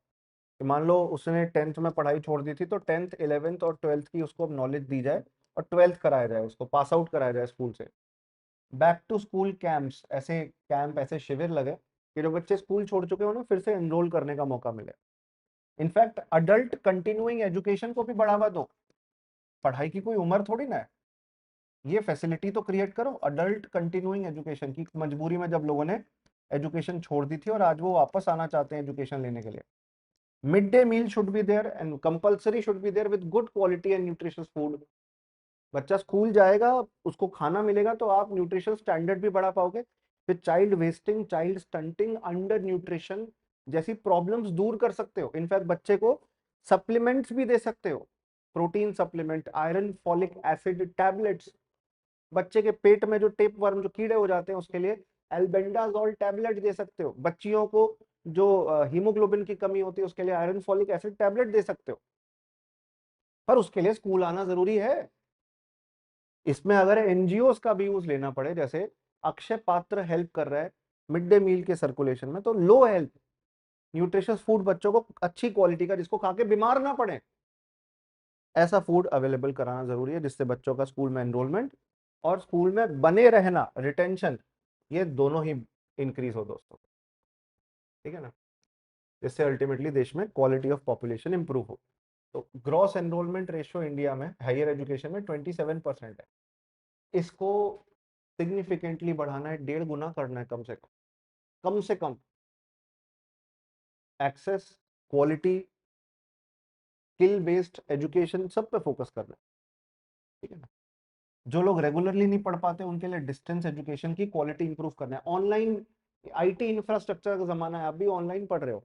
मान लो उसने 10th में पढ़ाई छोड़ दी थी, तो 10th 11th और 12th की उसको नॉलेज दी जाए और 12th कराया जाए, उसको पास आउट कराया जाए स्कूल से। बैक टू स्कूल कैंप्स, ऐसे कैंप, ऐसे शिविर लगे कि जो बच्चे स्कूल छोड़ चुके हो ना, फिर से एनरोल करने का मौका मिले। इनफैक्ट अडल्ट कंटिन्यूइंग एजुकेशन को भी बढ़ावा दो, पढ़ाई की कोई उम्र थोड़ी ना है, ये फैसिलिटी तो क्रिएट करो अडल्ट कंटिन्यूइंग एजुकेशन की, मजबूरी में जब लोगों ने एजुकेशन छोड़ दी थी और आज वो वापस आना चाहते हैं एजुकेशन लेने के लिए। Mid day meal should be there and compulsory should be there with good quality and nutritious food. बच्चा स्कूल जाएगा, उसको खाना मिलेगा, तो आप न्यूट्रिशन स्टैंडर्ड भी बढ़ा पाओगे। फिर child wasting, child stunting, under nutrition जैसी प्रॉब्लम्स दूर कर सकते हो। इनफैक्ट बच्चे को सप्लीमेंट्स भी दे सकते हो, protein supplement, iron, folic acid tablets. बच्चे के पेट में जो टेप वर्म, जो कीड़े हो जाते हैं, उसके लिए एल्बेंडाजोल टैबलेट दे सकते हो। बच्चियों को जो हीमोग्लोबिन की कमी होती है, उसके लिए आयरन फॉलिक एसिड टैबलेट दे सकते हो। पर उसके लिए स्कूल आना जरूरी है। इसमें अगर एनजीओ का भी यूज लेना पड़े, जैसे अक्षय पात्र हेल्प कर रहा है मिड डे मील के सर्कुलेशन में, तो लो हेल्प न्यूट्रिशियस फूड बच्चों को अच्छी क्वालिटी का, जिसको खा के बीमार ना पड़े, ऐसा फूड अवेलेबल कराना जरूरी है, जिससे बच्चों का स्कूल में एनरोलमेंट और स्कूल में बने रहना, रिटेंशन, ये दोनों ही इंक्रीज हो दोस्तों। ठीक है ना, जिससे अल्टीमेटली देश में क्वालिटी ऑफ पॉपुलेशन इंप्रूव हो। तो ग्रॉस एनरोलमेंट रेशियो इंडिया में हायर एजुकेशन में 27% है, इसको सिग्निफिकेंटली बढ़ाना है, 1.5 गुना करना है कम से कम, कम से कम। Access, quality, skill based education, सब पे फोकस करना है। ठीक है ना, जो लोग रेगुलरली नहीं पढ़ पाते उनके लिए डिस्टेंस एजुकेशन की क्वालिटी इंप्रूव करना है। ऑनलाइन आईटी इंफ्रास्ट्रक्चर का जमाना है, आप भी ऑनलाइन पढ़ रहे हो,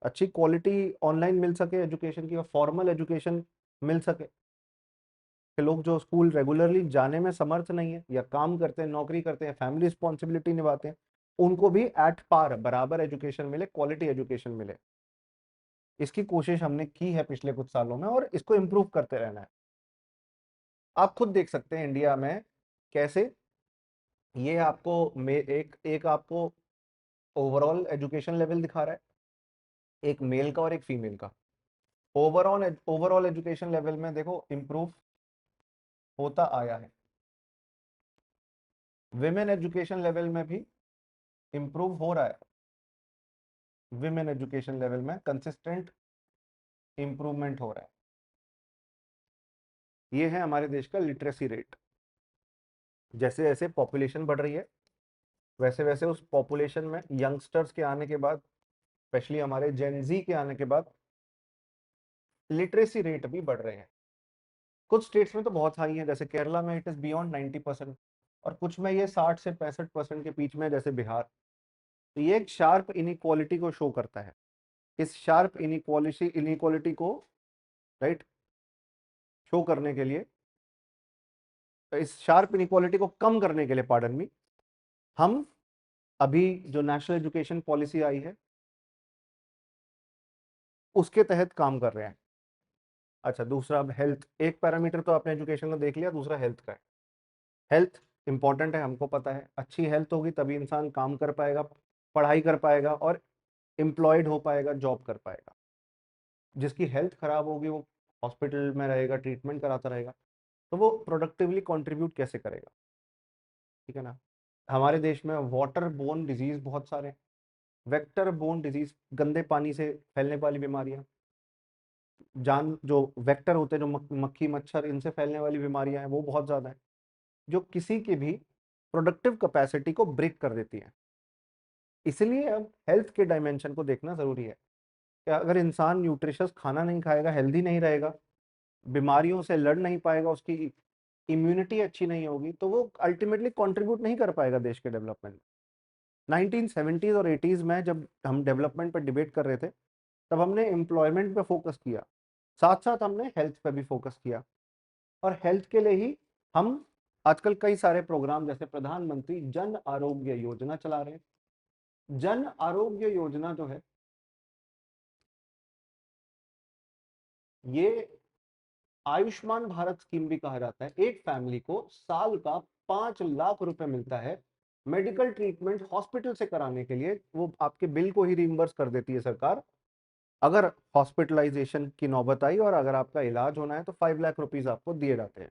अच्छी क्वालिटी ऑनलाइन मिल सके एजुकेशन की, और फॉर्मल एजुकेशन मिल सके, कि लोग जो स्कूल रेगुलरली जाने में समर्थ नहीं है, या काम करते हैं, नौकरी करते हैं, फैमिली रिस्पॉन्सिबिलिटी निभाते हैं, उनको भी एट पार बराबर एजुकेशन मिले, क्वालिटी एजुकेशन मिले। इसकी कोशिश हमने की है पिछले कुछ सालों में, और इसको इम्प्रूव करते रहना है। आप खुद देख सकते हैं इंडिया में कैसे ये आपको एक एक आपको ओवरऑल एजुकेशन लेवल दिखा रहा है, एक मेल का और एक फीमेल का। ओवरऑल एजुकेशन लेवल में देखो इम्प्रूव होता आया है, विमेन एजुकेशन लेवल में भी इम्प्रूव हो रहा है, विमेन एजुकेशन लेवल में कंसिस्टेंट इंप्रूवमेंट हो रहा है। ये है हमारे देश का लिटरेसी रेट। जैसे जैसे पॉपुलेशन बढ़ रही है वैसे वैसे उस पॉपुलेशन में यंगस्टर्स के आने के बाद, स्पेशली हमारे जेनजी के आने के बाद, लिटरेसी रेट भी बढ़ रहे हैं। कुछ स्टेट्स में तो बहुत हाई है, जैसे केरला में इट इज बियॉन्ड 90%, और कुछ में ये 60 से 65% के बीच में, जैसे बिहार। तो ये एक शार्प इनइक्वालिटी को शो करता है। इस शार्प इनइक्वालिटी को, राइट, शो करने के लिए, इस शार्प इनइक्वालिटी को कम करने के लिए, पार्डन मी, हम अभी जो नेशनल एजुकेशन पॉलिसी आई है उसके तहत काम कर रहे हैं। अच्छा, दूसरा, अब हेल्थ, एक पैरामीटर तो आपने एजुकेशन का देख लिया, दूसरा हेल्थ का है। हेल्थ इंपॉर्टेंट है, हमको पता है। अच्छी हेल्थ होगी तभी इंसान काम कर पाएगा, पढ़ाई कर पाएगा और एम्प्लॉयड हो पाएगा, जॉब कर पाएगा। जिसकी हेल्थ खराब होगी वो हॉस्पिटल में रहेगा, ट्रीटमेंट कराता रहेगा, तो वो प्रोडक्टिवली कंट्रीब्यूट कैसे करेगा? ठीक है ना। हमारे देश में वाटर बोर्न डिजीज बहुत सारे, वेक्टर बोर्न डिजीज, गंदे पानी से फैलने वाली बीमारियां, जान जो वेक्टर होते हैं, जो मक्खी मच्छर, इनसे फैलने वाली बीमारियां हैं, वो बहुत ज्यादा है, जो किसी की भी प्रोडक्टिव कैपेसिटी को ब्रेक कर देती है। इसलिए अब हेल्थ के डायमेंशन को देखना जरूरी है कि अगर इंसान न्यूट्रिशियस खाना नहीं खाएगा, हेल्दी नहीं रहेगा, बीमारियों से लड़ नहीं पाएगा, उसकी इम्यूनिटी अच्छी नहीं होगी, तो वो अल्टीमेटली कंट्रीब्यूट नहीं कर पाएगा देश के डेवलपमेंट में। 1970s और 80s में जब हम डेवलपमेंट पर डिबेट कर रहे थे, तब हमने एम्प्लॉयमेंट पे फोकस किया, साथ साथ हमने हेल्थ पे भी फोकस किया, और हेल्थ के लिए ही हम आजकल कई सारे प्रोग्राम, जैसे प्रधानमंत्री जन आरोग्य योजना चला रहे हैं। जन आरोग्य योजना जो है, ये आयुष्मान भारत स्कीम भी कहा जाता है। एक फैमिली को साल का 5 लाख रुपए मिलता है मेडिकल ट्रीटमेंट हॉस्पिटल से कराने के लिए। वो आपके बिल को ही रिइंबर्स कर देती है सरकार, अगर हॉस्पिटलाइजेशन की नौबत आई और अगर आपका इलाज होना है तो 5 लाख रुपीज आपको दिए जाते हैं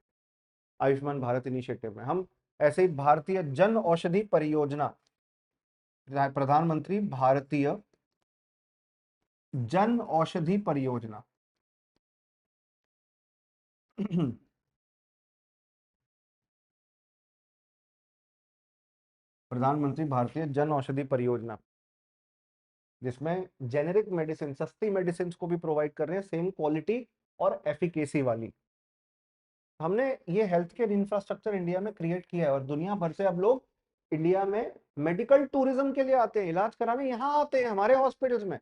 आयुष्मान भारत इनिशिएटिव में। हम ऐसे ही भारतीय जन औषधि परियोजना, प्रधानमंत्री भारतीय जन औषधि परियोजना प्रधानमंत्री भारतीय जन औषधि परियोजना, जिसमें जेनेरिक मेडिसिन, सस्ती मेडिसिन को भी प्रोवाइड कर रहे हैं, सेम क्वालिटी और एफिकेसी वाली। हमने ये हेल्थ केयर इंफ्रास्ट्रक्चर इंडिया में क्रिएट किया है, और दुनिया भर से अब लोग इंडिया में मेडिकल टूरिज्म के लिए आते हैं, इलाज कराने यहाँ आते हैं हमारे हॉस्पिटल्स में।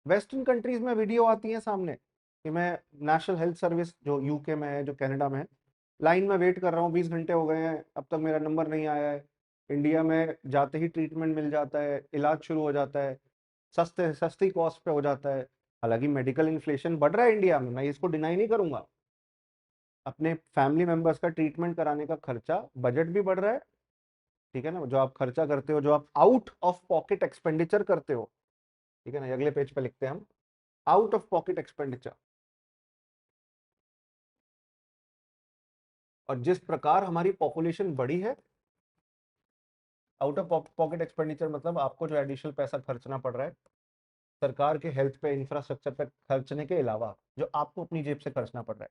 वेस्टर्न कंट्रीज में वीडियो आती है सामने कि मैं नेशनल हेल्थ सर्विस, जो यूके में है, जो कनाडा में है, लाइन में वेट कर रहा हूँ, 20 घंटे हो गए हैं, अब तक मेरा नंबर नहीं आया है। इंडिया में जाते ही ट्रीटमेंट मिल जाता है, इलाज शुरू हो जाता है, सस्ती कॉस्ट पे हो जाता है। हालांकि मेडिकल इन्फ्लेशन बढ़ रहा है इंडिया में, मैं इसको डिनाई नहीं करूंगा। अपने फैमिली मेंबर्स का ट्रीटमेंट कराने का खर्चा, बजट भी बढ़ रहा है। ठीक है ना, जो आप खर्चा करते हो, जो आप आउट ऑफ पॉकेट एक्सपेंडिचर करते हो, ठीक है ना, अगले पेज पे लिखते हैं हम, आउट ऑफ पॉकेट एक्सपेंडिचर। और जिस प्रकार हमारी पॉपुलेशन बढ़ी है, आउट ऑफ पॉकेट एक्सपेंडिचर मतलब आपको जो एडिशनल पैसा खर्चना पड़ रहा है सरकार के हेल्थ पे, इंफ्रास्ट्रक्चर पे खर्चने के अलावा, जो आपको अपनी जेब से खर्चना पड़ रहा है।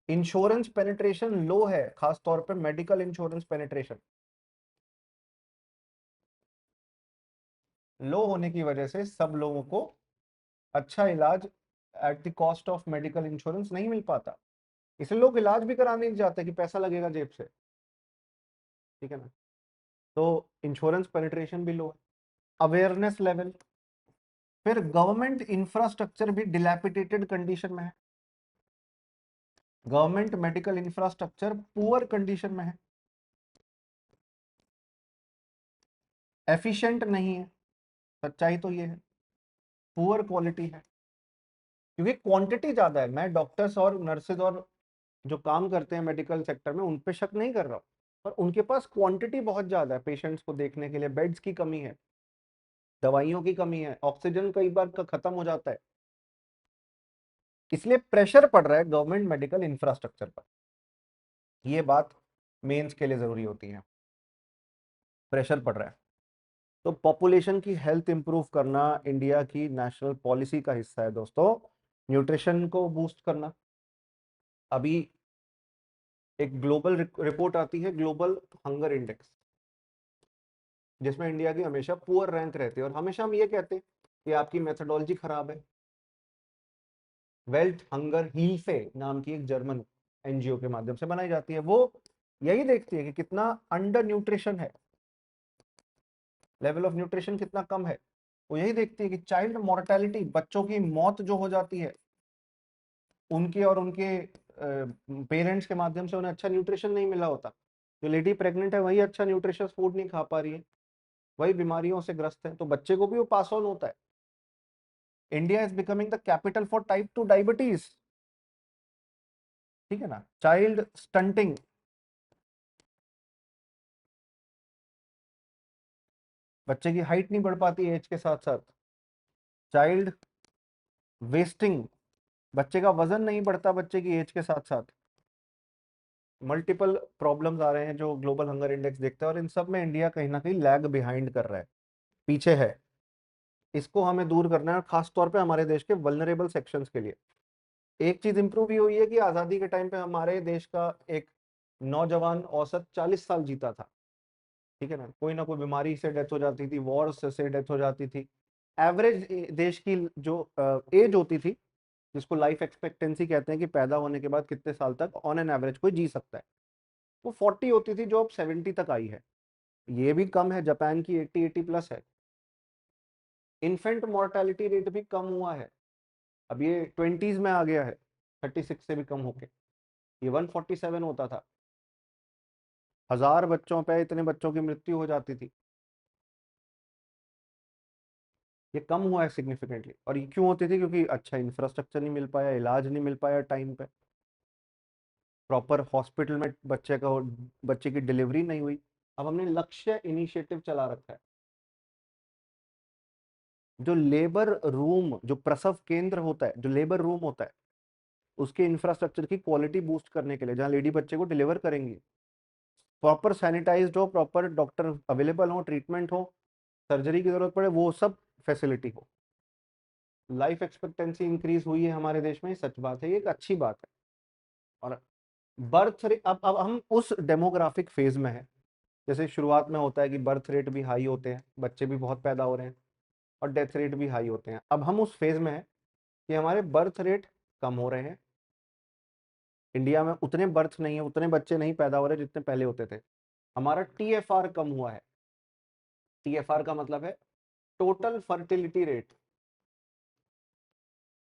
इंश्योरेंस पेनिट्रेशन लो है, खास तौर पे मेडिकल इंश्योरेंस पेनिट्रेशन लो होने की वजह से सब लोगों को अच्छा इलाज at the cost of medical insurance नहीं मिल पाता। इसलिए लोग इलाज भी कराने नहीं जाते कि पैसा लगेगा जेब से। ठीक है ना। तो इंश्योरेंस पेनिट्रेशन भी लो है। अवेयरनेस लेवल, फिर गवर्नमेंट इंफ्रास्ट्रक्चर भी डिलैपिडेटेड कंडीशन में है, government medical infrastructure poor condition में है, एफिशिएंट नहीं है। सच्चाई तो ये है, पुअर क्वालिटी है, क्योंकि क्वांटिटी ज्यादा है। मैं डॉक्टर्स और नर्सेज और जो काम करते हैं मेडिकल सेक्टर में उन पे शक नहीं कर रहा हूँ, पर उनके पास क्वांटिटी बहुत ज्यादा है पेशेंट्स को देखने के लिए, बेड्स की कमी है, दवाइयों की कमी है, ऑक्सीजन कई बार का खत्म हो जाता है। इसलिए प्रेशर पड़ रहा है गवर्नमेंट मेडिकल इंफ्रास्ट्रक्चर पर। ये बात मेंस के लिए जरूरी होती है, प्रेशर पड़ रहा है। तो पॉपुलेशन की हेल्थ इंप्रूव करना इंडिया की नेशनल पॉलिसी का हिस्सा है दोस्तों। न्यूट्रिशन को बूस्ट करना, अभी एक ग्लोबल रिपोर्ट आती है, ग्लोबल हंगर इंडेक्स, जिसमें इंडिया की हमेशा पुअर रैंक रहती है, और हमेशा हम ये कहते हैं कि आपकी मेथोडोलॉजी खराब है। वेल्थ हंगर हील्फे नाम की एक जर्मन एनजीओ के माध्यम से बनाई जाती है, वो यही देखती है कि कितना अंडर न्यूट्रिशन है, लेवल ऑफ न्यूट्रिशन कितना कम है। वो यही देखती है कि चाइल्ड मोर्टेलिटी, बच्चों की मौत जो हो जाती है, उनके और उनके पेरेंट्स के माध्यम से उन्हें अच्छा न्यूट्रिशन नहीं मिला होता। जो लेडी प्रेग्नेंट है वही अच्छा न्यूट्रिशियस फूड नहीं खा पा रही है, वही बीमारियों से ग्रस्त है, तो बच्चे को भी वो पास ऑन होता है। India is becoming the capital for type 2 diabetes, ठीक है ना। चाइल्ड स्टंटिंग, बच्चे की हाइट नहीं बढ़ पाती एज के साथ साथ। चाइल्ड वेस्टिंग, बच्चे का वजन नहीं बढ़ता बच्चे की एज के साथ साथ। मल्टीपल प्रॉब्लम्स आ रहे हैं जो ग्लोबल हंगर इंडेक्स देखता है, और इन सब में इंडिया कहीं ना कहीं लैग बिहाइंड कर रहा है, पीछे है। इसको हमें दूर करना है, और खास तौर पे हमारे देश के वल्नरेबल सेक्शंस के लिए। एक चीज इंप्रूव ये हुई है कि आजादी के टाइम पे हमारे देश का एक नौजवान औसत 40 साल जीता था, ठीक है ना कोई बीमारी से डेथ हो जाती थी, वॉर से डेथ हो जाती थी। एवरेज देश की जो एज होती थी, जिसको लाइफ एक्सपेक्टेंसी कहते हैं, कि पैदा होने के बाद कितने साल तक ऑन एन एवरेज कोई जी सकता है, वो 40 होती थी, जो अब 70 तक आई है। ये भी कम है, जापान की 80 प्लस है। इन्फेंट मोर्टेलिटी रेट भी कम हुआ है, अब ये 20s में आ गया है, 36 से भी कम होके ये 147 होता था। 1000 बच्चों पे इतने बच्चों की मृत्यु हो जाती थी, ये कम हुआ है सिग्निफिकेंटली। और ये क्यों होती थी? क्योंकि अच्छा इंफ्रास्ट्रक्चर नहीं मिल पाया, इलाज नहीं मिल पाया टाइम पे, प्रॉपर हॉस्पिटल में बच्चे की डिलीवरी नहीं हुई। अब हमने लक्ष्य इनिशिएटिव चला रखा है, जो लेबर रूम, जो प्रसव केंद्र होता है, जो लेबर रूम होता है, उसके इंफ्रास्ट्रक्चर की क्वालिटी बूस्ट करने के लिए, जहाँ लेडी बच्चे को डिलीवर करेंगी, प्रॉपर सैनिटाइज्ड हो, प्रॉपर डॉक्टर अवेलेबल हो, ट्रीटमेंट हो, सर्जरी की जरूरत पड़े, वो सब फैसिलिटी हो। लाइफ एक्सपेक्टेंसी इंक्रीज हुई है हमारे देश में, सच बात है, ये एक अच्छी बात है। और बर्थ रेट, अब हम उस डेमोग्राफिक फेज में है, जैसे शुरुआत में होता है कि बर्थ रेट भी हाई होते हैं, बच्चे भी बहुत पैदा हो रहे हैं, और डेथ रेट भी हाई होते हैं। अब हम उस फेज में है कि हमारे बर्थ रेट कम हो रहे हैं, इंडिया में उतने बर्थ नहीं है, उतने बच्चे नहीं पैदा हो रहे जितने पहले होते थे। हमारा टीएफआर कम हुआ है। टीएफआर का मतलब है टोटल फर्टिलिटी रेट,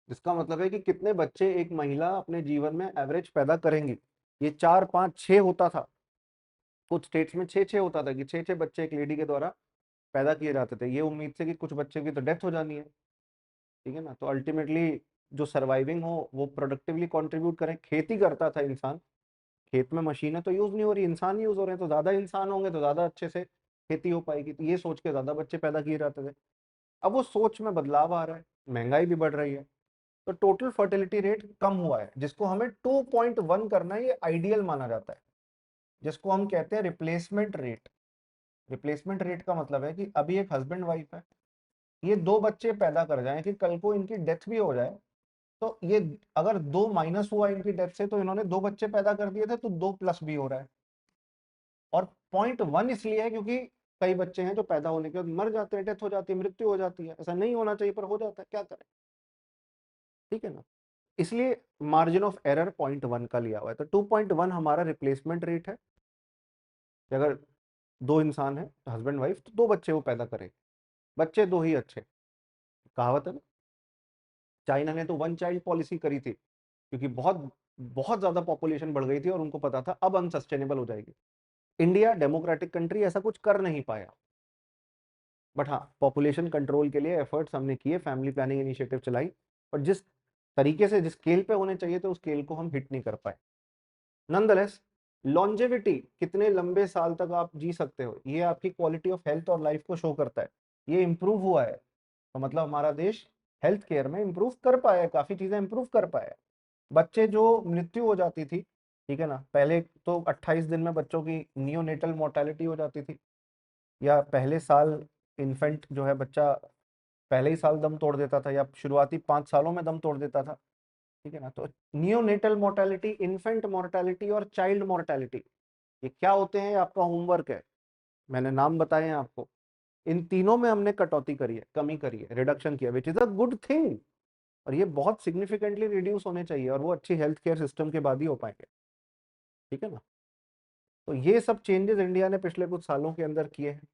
जिसका मतलब है कि कितने बच्चे एक महिला अपने जीवन में एवरेज पैदा करेंगी। ये 4 5 6 होता था, कुछ स्टेट्स में 6 6 होता था, कि 6 6 बच्चे एक लेडी के द्वारा पैदा किए जाते थे, ये उम्मीद से कि कुछ बच्चे की तो डेथ हो जानी है, ठीक है ना। तो अल्टीमेटली जो सर्वाइविंग हो वो प्रोडक्टिवली कंट्रीब्यूट करें। खेती करता था इंसान, खेत में मशीनें तो यूज नहीं हो रही, इंसान यूज हो रहे हैं, तो ज्यादा इंसान होंगे तो ज्यादा अच्छे से खेती हो पाएगी, तो ये सोच के ज्यादा बच्चे पैदा किए जाते थे। अब वो सोच में बदलाव आ रहा है, महंगाई भी बढ़ रही है, तो टोटल फर्टिलिटी रेट कम हुआ है, जिसको हमें 2.1 करना है, ये आइडियल माना जाता है, जिसको हम कहते हैं रिप्लेसमेंट रेट। रिप्लेसमेंट रेट का मतलब है कि अभी एक हस्बैंड वाइफ है, ये 2 बच्चे पैदा कर जाएं, कि कल को इनकी डेथ भी हो जाए, तो ये अगर 2 माइनस हुआ इनकी डेथ से, तो इन्होंने 2 बच्चे पैदा कर दिए थे, तो 2 प्लस भी हो रहा है। और 0.1 इसलिए है क्योंकि कई बच्चे हैं जो पैदा होने के बाद मर जाते हैं, डेथ हो जाती है, मृत्यु हो जाती है, ऐसा नहीं होना चाहिए पर हो जाता है, क्या करें, ठीक है ना। इसलिए मार्जिन ऑफ एरर 0.1 का लिया हुआ है, तो 2.1 हमारा रिप्लेसमेंट रेट है, कि अगर 2 इंसान है हस्बैंड वाइफ, तो 2 बच्चे वो पैदा करें, बच्चे दो ही अच्छे। कहावत है ना, चाइना ने तो वन चाइल्ड पॉलिसी करी थी, क्योंकि बहुत बहुत ज्यादा पॉपुलेशन बढ़ गई थी, और उनको पता था अब अनसस्टेनेबल हो जाएगी। इंडिया डेमोक्रेटिक कंट्री ऐसा कुछ कर नहीं पाया, बट हाँ पॉपुलेशन कंट्रोल के लिए एफर्ट्स हमने किए, फैमिली प्लानिंग इनिशिएटिव चलाई, और जिस तरीके से जिस स्केल पे होने चाहिए थे उस स्केल को हम हिट नहीं कर पाए। नॉनदलेस लॉन्जेविटी, कितने लंबे साल तक आप जी सकते हो, ये आपकी क्वालिटी ऑफ हेल्थ और लाइफ को शो करता है, ये इंप्रूव हुआ है, तो मतलब हमारा देश हेल्थ केयर में इंप्रूव कर पाया है, काफी चीजें इंप्रूव कर पाया है। बच्चे जो मृत्यु हो जाती थी, ठीक है ना, पहले तो 28 दिन में बच्चों की नियोनेटल मोर्टेलिटी हो जाती थी, या पहले साल इन्फेंट जो है बच्चा पहले ही साल दम तोड़ देता था, या शुरुआती 5 सालों में दम तोड़ देता था। ठीक है ना। तो नियोनेटल मोर्टेलिटी, इन्फेंट मोर्टेलिटी और चाइल्ड मोर्टेलिटी, ये क्या होते हैं, ये आपका होमवर्क है, मैंने नाम बताए हैं आपको। इन तीनों में हमने कटौती करी है, कमी करी है, रिडक्शन किया, which is a good thing. और ये बहुत सिग्निफिकेंटली रिड्यूस होने चाहिए, और वो अच्छी हेल्थ केयर सिस्टम के बाद ही हो पाएंगे। ठीक है ना। तो ये सब चेंजेस इंडिया ने पिछले कुछ सालों के अंदर किए हैं।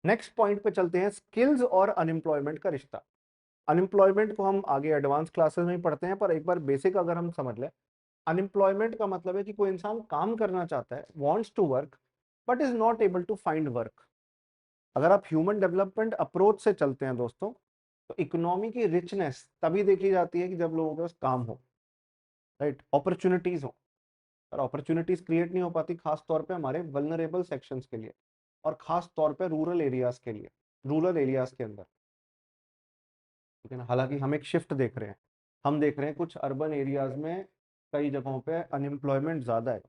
नेक्स्ट पॉइंट पे चलते हैं, स्किल्स और अनएम्प्लॉयमेंट का रिश्ता। अनएम्प्लॉयमेंट को हम आगे एडवांस क्लासेस में ही पढ़ते हैं, पर एक बार बेसिक अगर हम समझ लें, अनएम्प्लॉयमेंट का मतलब है कि कोई इंसान काम करना चाहता है, wants to work, but is not able to find work. अगर आप ह्यूमन डेवलपमेंट अप्रोच से चलते हैं दोस्तों, तो इकोनॉमी की रिचनेस तभी देखी जाती है कि जब लोगों के पास काम हो, राइट, अपॉर्चुनिटीज हो। और अपॉर्चुनिटीज क्रिएट नहीं हो पाती खास तौर पे हमारे वल्नरेबल सेक्शंस के लिए, और खास तौर पे रूरल एरियाज के लिए, रूरल एरियाज के अंदर। ठीक है ना। हालांकि हम एक शिफ्ट देख रहे हैं, हम देख रहे हैं कुछ अर्बन एरियाज में कई जगहों पे अनएम्प्लॉयमेंट ज़्यादा है।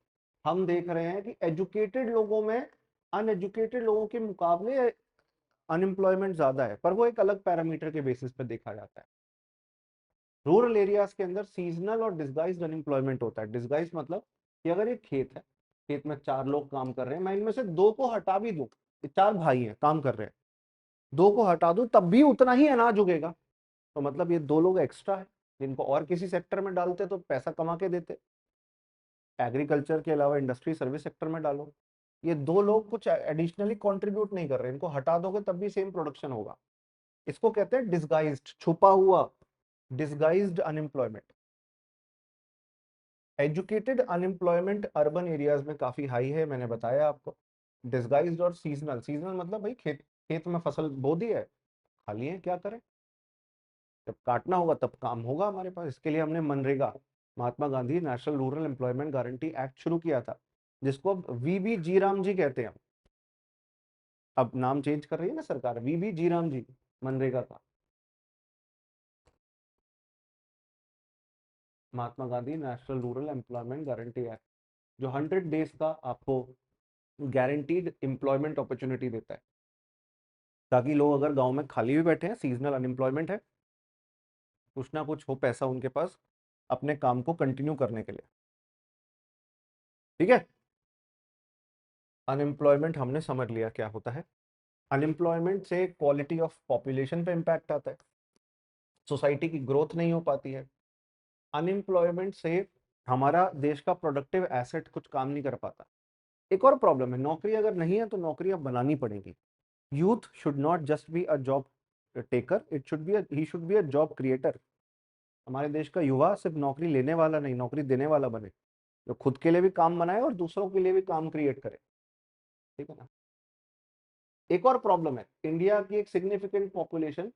हम देख रहे हैं कि एजुकेटेड लोगों में अनएजुकेटेड लोगों के मुकाबले अनएम्प्लॉयमेंट ज़्यादा है, पर वो एक अलग पैरामीटर के बेसिस पे देखा जाता है। रूरल एरियाज के अंदर सीजनल और डिस्गाइज्ड अनएम्प्लॉयमेंट होता है। डिस्गाइज मतलब कि अगर ये खेत है, खेत में 4 लोग काम कर रहे हैं, मैं इनमें से 2 को हटा भी दूं, 4 भाई हैं काम कर रहे हैं, 2 को हटा दूं तब भी उतना ही अनाज उगेगा। तो मतलब ये 2 लोग एक्स्ट्रा है, जिनको और किसी सेक्टर में डालते तो पैसा कमा के देते। एग्रीकल्चर के अलावा इंडस्ट्री सर्विस सेक्टर में डालो, ये 2 लोग कुछ एडिशनली कंट्रीब्यूट नहीं कर रहे, इनको हटा दोगे तब भी सेम प्रोडक्शन होगा। इसको कहते हैं डिस्गाइज्ड, छुपा हुआ, disguised unemployment. Educated unemployment urban areas में काफी हाई है, मैंने बताया आपको। डिस्गाइज्ड और सीजनल, सीजनल मतलब भाई खेत खेत में फसल बो दी है, खाली है, क्या करें, जब काटना होगा तब काम होगा हमारे पास। इसके लिए हमने MNREGA, Mahatma Gandhi national rural employment guarantee act शुरू किया था, जिसको अब वीबी जी राम जी कहते हैं। अब नाम चेंज कर रही है ना सरकार, वीबी जी राम जी, मनरेगा का, Mahatma Gandhi national rural employment guarantee act, जो 100 डेज का आपको गारंटीड एम्प्लॉयमेंट अपॉर्चुनिटी देता है, ताकि लोग अगर गांव में खाली भी बैठे हैं, सीजनल अनएम्प्लॉयमेंट है, कुछ ना कुछ हो पैसा उनके पास अपने काम को कंटिन्यू करने के लिए। ठीक है। अनएम्प्लॉयमेंट हमने समझ लिया क्या होता है। अनएम्प्लॉयमेंट से क्वालिटी ऑफ पॉपुलेशन पे इम्पैक्ट आता है, सोसाइटी की ग्रोथ नहीं हो पाती है। अनएम्प्लॉयमेंट से हमारा देश का प्रोडक्टिव एसेट कुछ काम नहीं कर पाता। एक और प्रॉब्लम है, नौकरी अगर नहीं है तो नौकरियां बनानी पड़ेगी। Youth should not just be a job taker, it should be he should be a job creator. हमारे देश का युवा सिर्फ नौकरी लेने वाला नहीं, नौकरी देने वाला बने, जो खुद के लिए भी काम बनाए और दूसरों के लिए भी काम क्रिएट करे। ठीक है ना। एक और प्रॉब्लम है, इंडिया की एक सिग्निफिकेंट पॉपुलेशन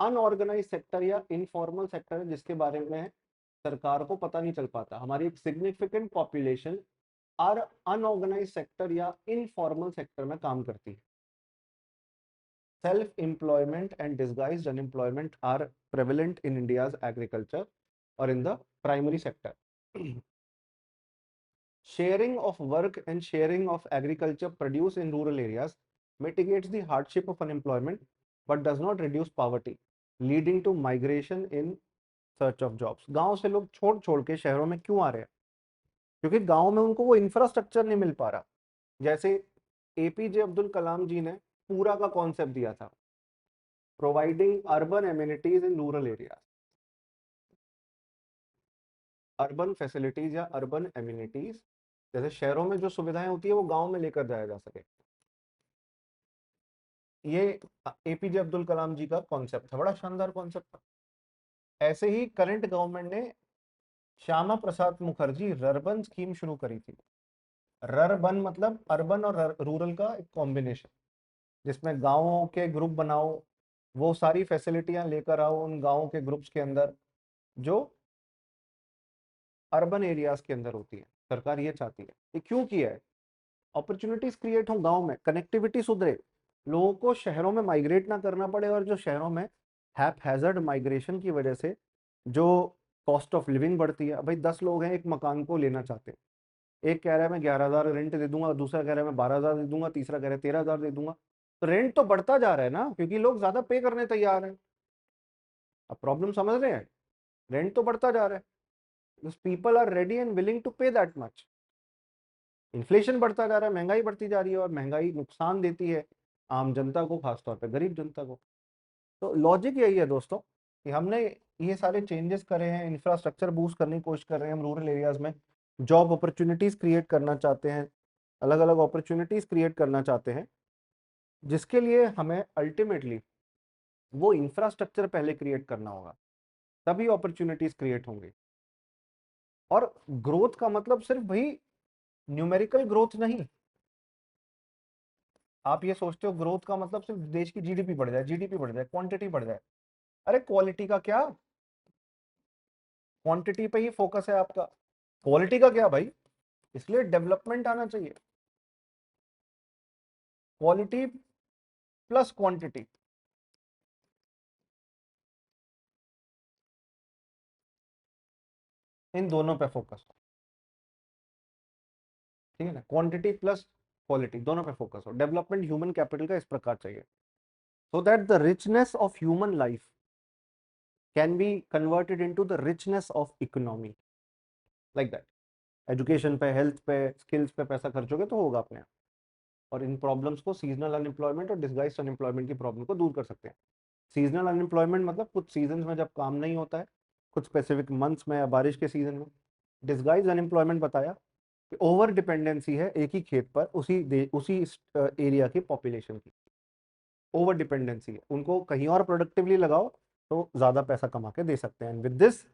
अनऑर्गेनाइज सेक्टर या इनफॉर्मल सेक्टर है, जिसके बारे में सरकार को पता नहीं चल पाता। हमारी एक सिग्निफिकेंट पॉपुलेशन और अनऑर्गेनाइज सेक्टर या इनफॉर्मल सेक्टर में काम करती है। Self employment and disguised unemployment are prevalent in India's agriculture or in the primary sector. Sharing of work and sharing of agriculture produce in rural areas mitigates the hardship of unemployment but does not reduce poverty, leading to migration in search of jobs. गांव से लोग छोड़ छोड़ के शहरों में क्यों आ रहे हैं? क्योंकि गांव में उनको वो इंफ्रास्ट्रक्चर नहीं मिल पा रहा। जैसे एपीजे अब्दुल कलाम जी ने पूरा का कॉन्सेप्ट दिया था, providing urban amenities in rural area. Urban facilities या अर्बन एमिनिटीज, जैसे शहरों में जो सुविधाएं होती है वो गांव में लेकर जाया जा सके। ये एपीजे अब्दुल कलाम जी का कॉन्सेप्ट था, बड़ा शानदार कॉन्सेप्ट था। ऐसे ही करंट गवर्नमेंट ने श्यामा प्रसाद मुखर्जी रर्बन स्कीम शुरू करी थी। रर्बन मतलब अर्बन और रूरल का एक कॉम्बिनेशन, जिसमें गांवों के ग्रुप बनाओ, वो सारी फैसिलिटियां लेकर आओ उन गांवों के ग्रुप्स के अंदर जो अर्बन एरियाज के अंदर होती है। सरकार ये चाहती है। ये क्यों किया है? अपॉर्चुनिटीज क्रिएट हो गांव में, कनेक्टिविटी सुधरे, लोगों को शहरों में माइग्रेट ना करना पड़े, और जो शहरों में हैजर्ड माइग्रेशन की वजह से जो कॉस्ट ऑफ लिविंग बढ़ती है। भाई 10 लोग हैं एक मकान को लेना चाहते हैं, एक कह रहा है मैं 11,000 रेंट दे दूंगा, दूसरा कह रहा है मैं 12,000 दे दूंगा, तीसरा कह रहा है 13,000 दे दूंगा। तो रेंट तो बढ़ता जा रहा है ना, क्योंकि लोग ज्यादा पे करने तैयार हैं। अब प्रॉब्लम समझ रहे हैं? रेंट तो बढ़ता जा रहा है, because people are ready and willing to pay that much. Inflation बढ़ता जा रहा है, महंगाई बढ़ती जा रही है, और महंगाई नुकसान देती है आम जनता को, खासतौर पे गरीब जनता को। तो लॉजिक यही है दोस्तों कि हमने ये सारे चेंजेस करे हैं, इंफ्रास्ट्रक्चर बूस्ट करने की कोशिश कर रहे हैं हम रूरल एरियाज में, जॉब अपॉर्चुनिटीज क्रिएट करना चाहते हैं, अलग अलग अपॉर्चुनिटीज क्रिएट करना चाहते हैं, जिसके लिए हमें अल्टीमेटली वो इंफ्रास्ट्रक्चर पहले क्रिएट करना होगा, तभी अपॉर्चुनिटीज क्रिएट होंगी। और ग्रोथ का मतलब सिर्फ भाई न्यूमेरिकल ग्रोथ नहीं। आप ये सोचते हो ग्रोथ का मतलब सिर्फ देश की जीडीपी बढ़ जाए, जीडीपी बढ़ जाए, क्वांटिटी बढ़ जाए। अरे क्वालिटी का क्या, क्वांटिटी पे ही फोकस है आपका, क्वालिटी का क्या भाई। इसलिए डेवलपमेंट आना चाहिए, क्वालिटी प्लस क्वांटिटी। इन दोनों पे फोकस, ठीक है ना, क्वांटिटी प्लस क्वालिटी दोनों पे फोकस हो। डेवलपमेंट ह्यूमन कैपिटल का इस प्रकार चाहिए, so that the richness of human life can be converted into the richness of economy, like that. Education पे, हेल्थ पे, स्किल्स पे पैसा खर्चोगे तो होगा अपने आप, और इन प्रॉब्लम्स को, सीजनल अनएम्प्लॉयमेंट और डिस्गाइज्ड अनएम्प्लॉयमेंट की प्रॉब्लम को दूर कर सकते हैं। सीजनल अनएम्प्लॉयमेंट मतलब कुछ सीजन में जब काम नहीं होता है, कुछ स्पेसिफिक मंथ्स में या बारिश के सीजन में। डिस्गाइज अनएम्प्लॉयमेंट बताया कि ओवर डिपेंडेंसी है एक ही खेत पर, उसी एरिया की पॉपुलेशन की ओवर डिपेंडेंसी है, उनको कहीं और प्रोडक्टिवली लगाओ तो ज्यादा पैसा कमा के दे सकते हैं। With this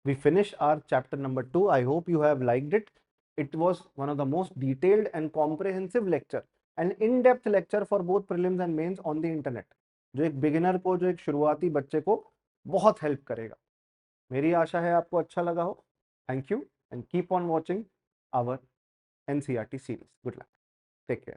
we finish our chapter number 2. I hope you have liked it. It was one of the most detailed and comprehensive lecture, an in-depth lecture for both prelims and mains on the internet, जो एक beginner को, जो एक शुरुआती बच्चे को बहुत help करेगा। मेरी आशा है आपको अच्छा लगा हो। Thank you and keep on watching our NCERT series. Good luck, take care.